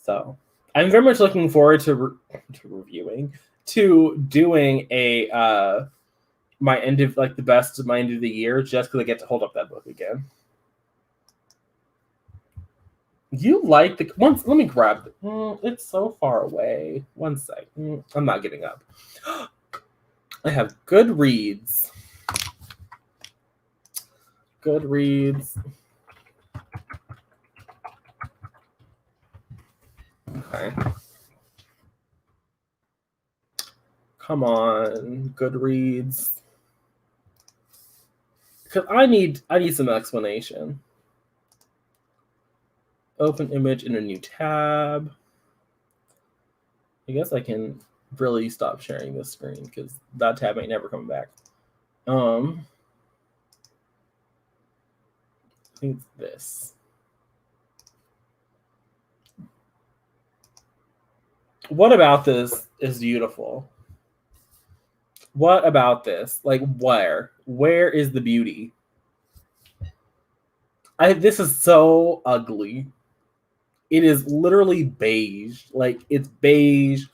So I'm very much looking forward to doing a my end of the best of my end of the year, just because I get to hold up that book again. You like the once? Let me grab it. It's so far away. One sec. I'm not getting up. I have Goodreads. Okay. Come on, Goodreads. Because I need some explanation. Open image in a new tab. I guess I can really stop sharing this screen because that tab ain't never coming back. I think it's this. What about this is beautiful? What about this? Like, where is the beauty? This is so ugly. It is literally beige. Like, it's beige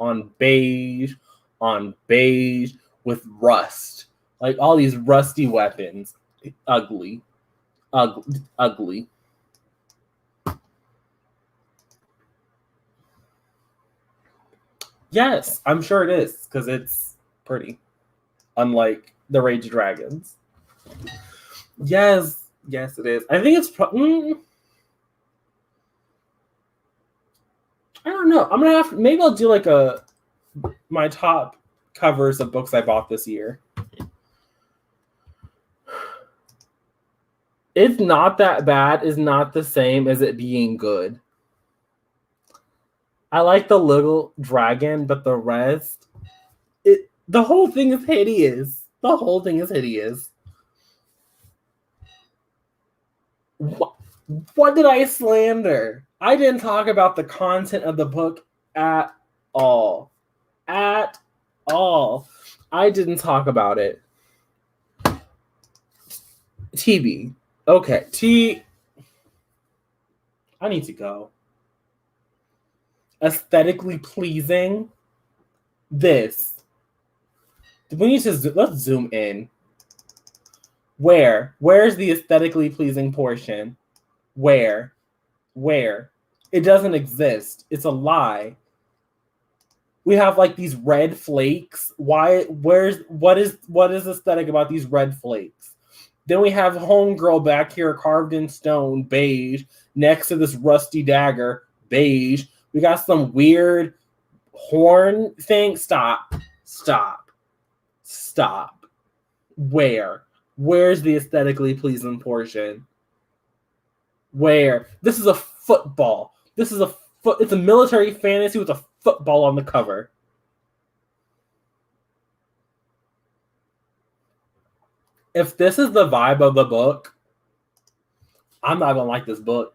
on beige on beige with rust. Like, all these rusty weapons. Ugly. Ugly. Yes, I'm sure it is, because it's pretty. Unlike the Rage Dragons. Yes, it is. I think it's I don't know. I'm gonna maybe I'll do like my top covers of books I bought this year. It's not that bad is not the same as it being good. I like the little dragon, but the rest, the whole thing is hideous. The whole thing is hideous. What did I slander? I didn't talk about the content of the book at all. At all. I didn't talk about it. TB. Okay, I need to go. Aesthetically pleasing. This. We need to let's zoom in. Where's the aesthetically pleasing portion? Where? It doesn't exist. It's a lie. We have like these red flakes. What is aesthetic about these red flakes? Then we have homegirl back here carved in stone, beige, next to this rusty dagger, beige. We got some weird horn thing. Stop. Where's the aesthetically pleasing portion? Where? This is a football. It's a military fantasy with a football on the cover. If this is the vibe of the book, I'm not gonna like this book.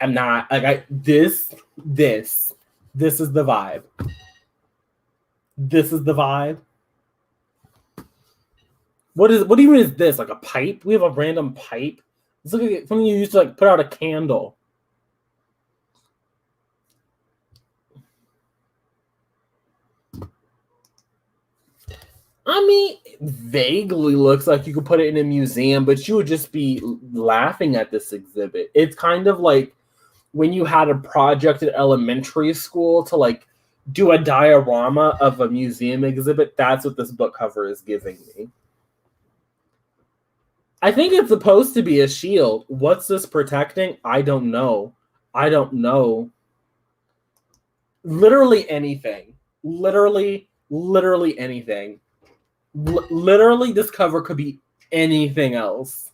I'm not like this is the vibe. This is the vibe. What even is this? Like a pipe? We have a random pipe. It's like something you use to like put out a candle. I mean, it vaguely looks like you could put it in a museum, but you would just be laughing at this exhibit. It's kind of like when you had a project at elementary school to like do a diorama of a museum exhibit. That's what this book cover is giving me. I think it's supposed to be a shield. What's this protecting? I don't know. Literally anything. Literally anything. Literally, this cover could be anything else.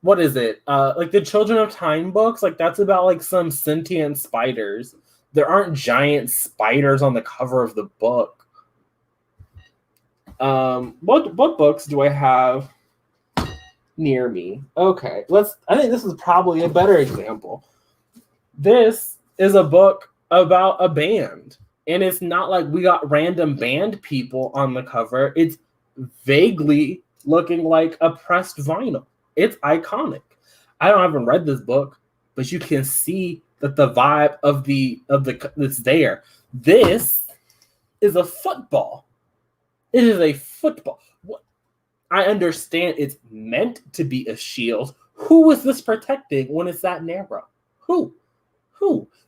What is it? Like the Children of Time books? Like that's about like some sentient spiders. There aren't giant spiders on the cover of the book. What books do I have near me? Okay, I think this is probably a better example. This is a book about a band, and it's not like we got random band people on the cover. It's vaguely looking like a pressed vinyl. It's iconic. I haven't read this book, but you can see that the vibe of the that's there. This is a football. It is a football. I understand it's meant to be a shield. Who is this protecting when it's that narrow? Who?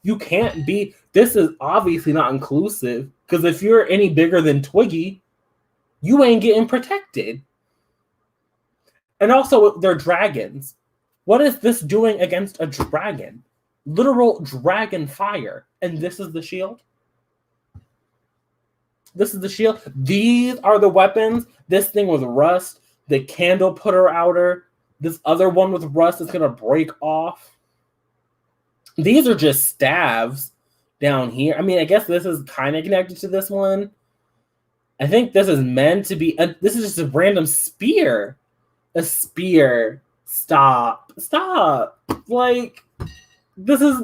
You can't be. This is obviously not inclusive because if you're any bigger than Twiggy, you ain't getting protected. And also, they're dragons. What is this doing against a dragon? Literal dragon fire. And this is the shield? This is the shield. These are the weapons. This thing with rust. The candle putter outer. This other one with rust is going to break off. These are just staves down here. I mean, I guess this is kind of connected to this one. I think this is meant to be. This is just a random spear. A spear. Stop. Like, this is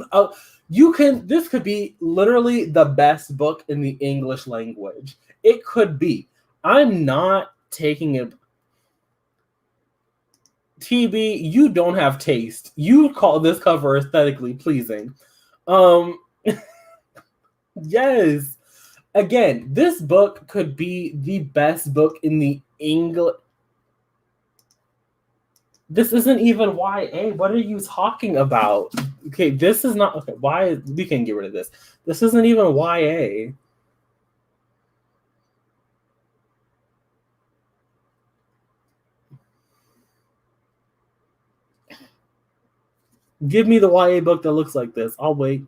this could be literally the best book in the English language. It could be. I'm not taking it. TB, you don't have taste. You call this cover aesthetically pleasing. Yes. Again, this book could be the best book in the English. This isn't even YA. What are you talking about? Okay, this is not okay. We can get rid of this. This isn't even YA. Give me the YA book that looks like this. I'll wait.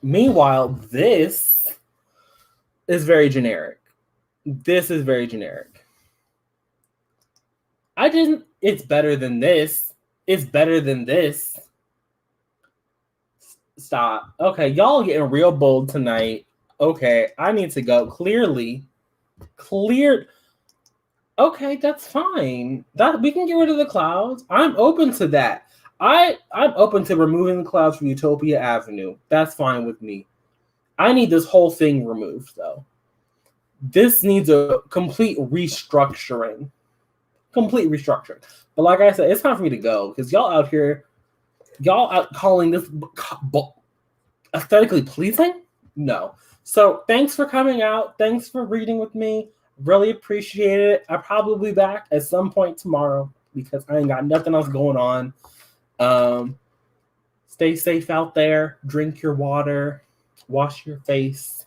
Meanwhile, this is very generic. It's better than this. Stop. Okay, y'all getting real bold tonight. Okay, I need to go. Clear. Okay, that's fine. That we can get rid of the clouds. I'm open to that. I'm open to removing the clouds from Utopia Avenue. That's fine with me. I need this whole thing removed, though. This needs a complete restructuring. Complete restructuring. But like I said, it's time for me to go because y'all out here, y'all out calling this aesthetically pleasing? No. So thanks for coming out. Thanks for reading with me. Really appreciate it. I'll probably be back at some point tomorrow because I ain't got nothing else going on. Stay safe out there. Drink your water. Wash your face.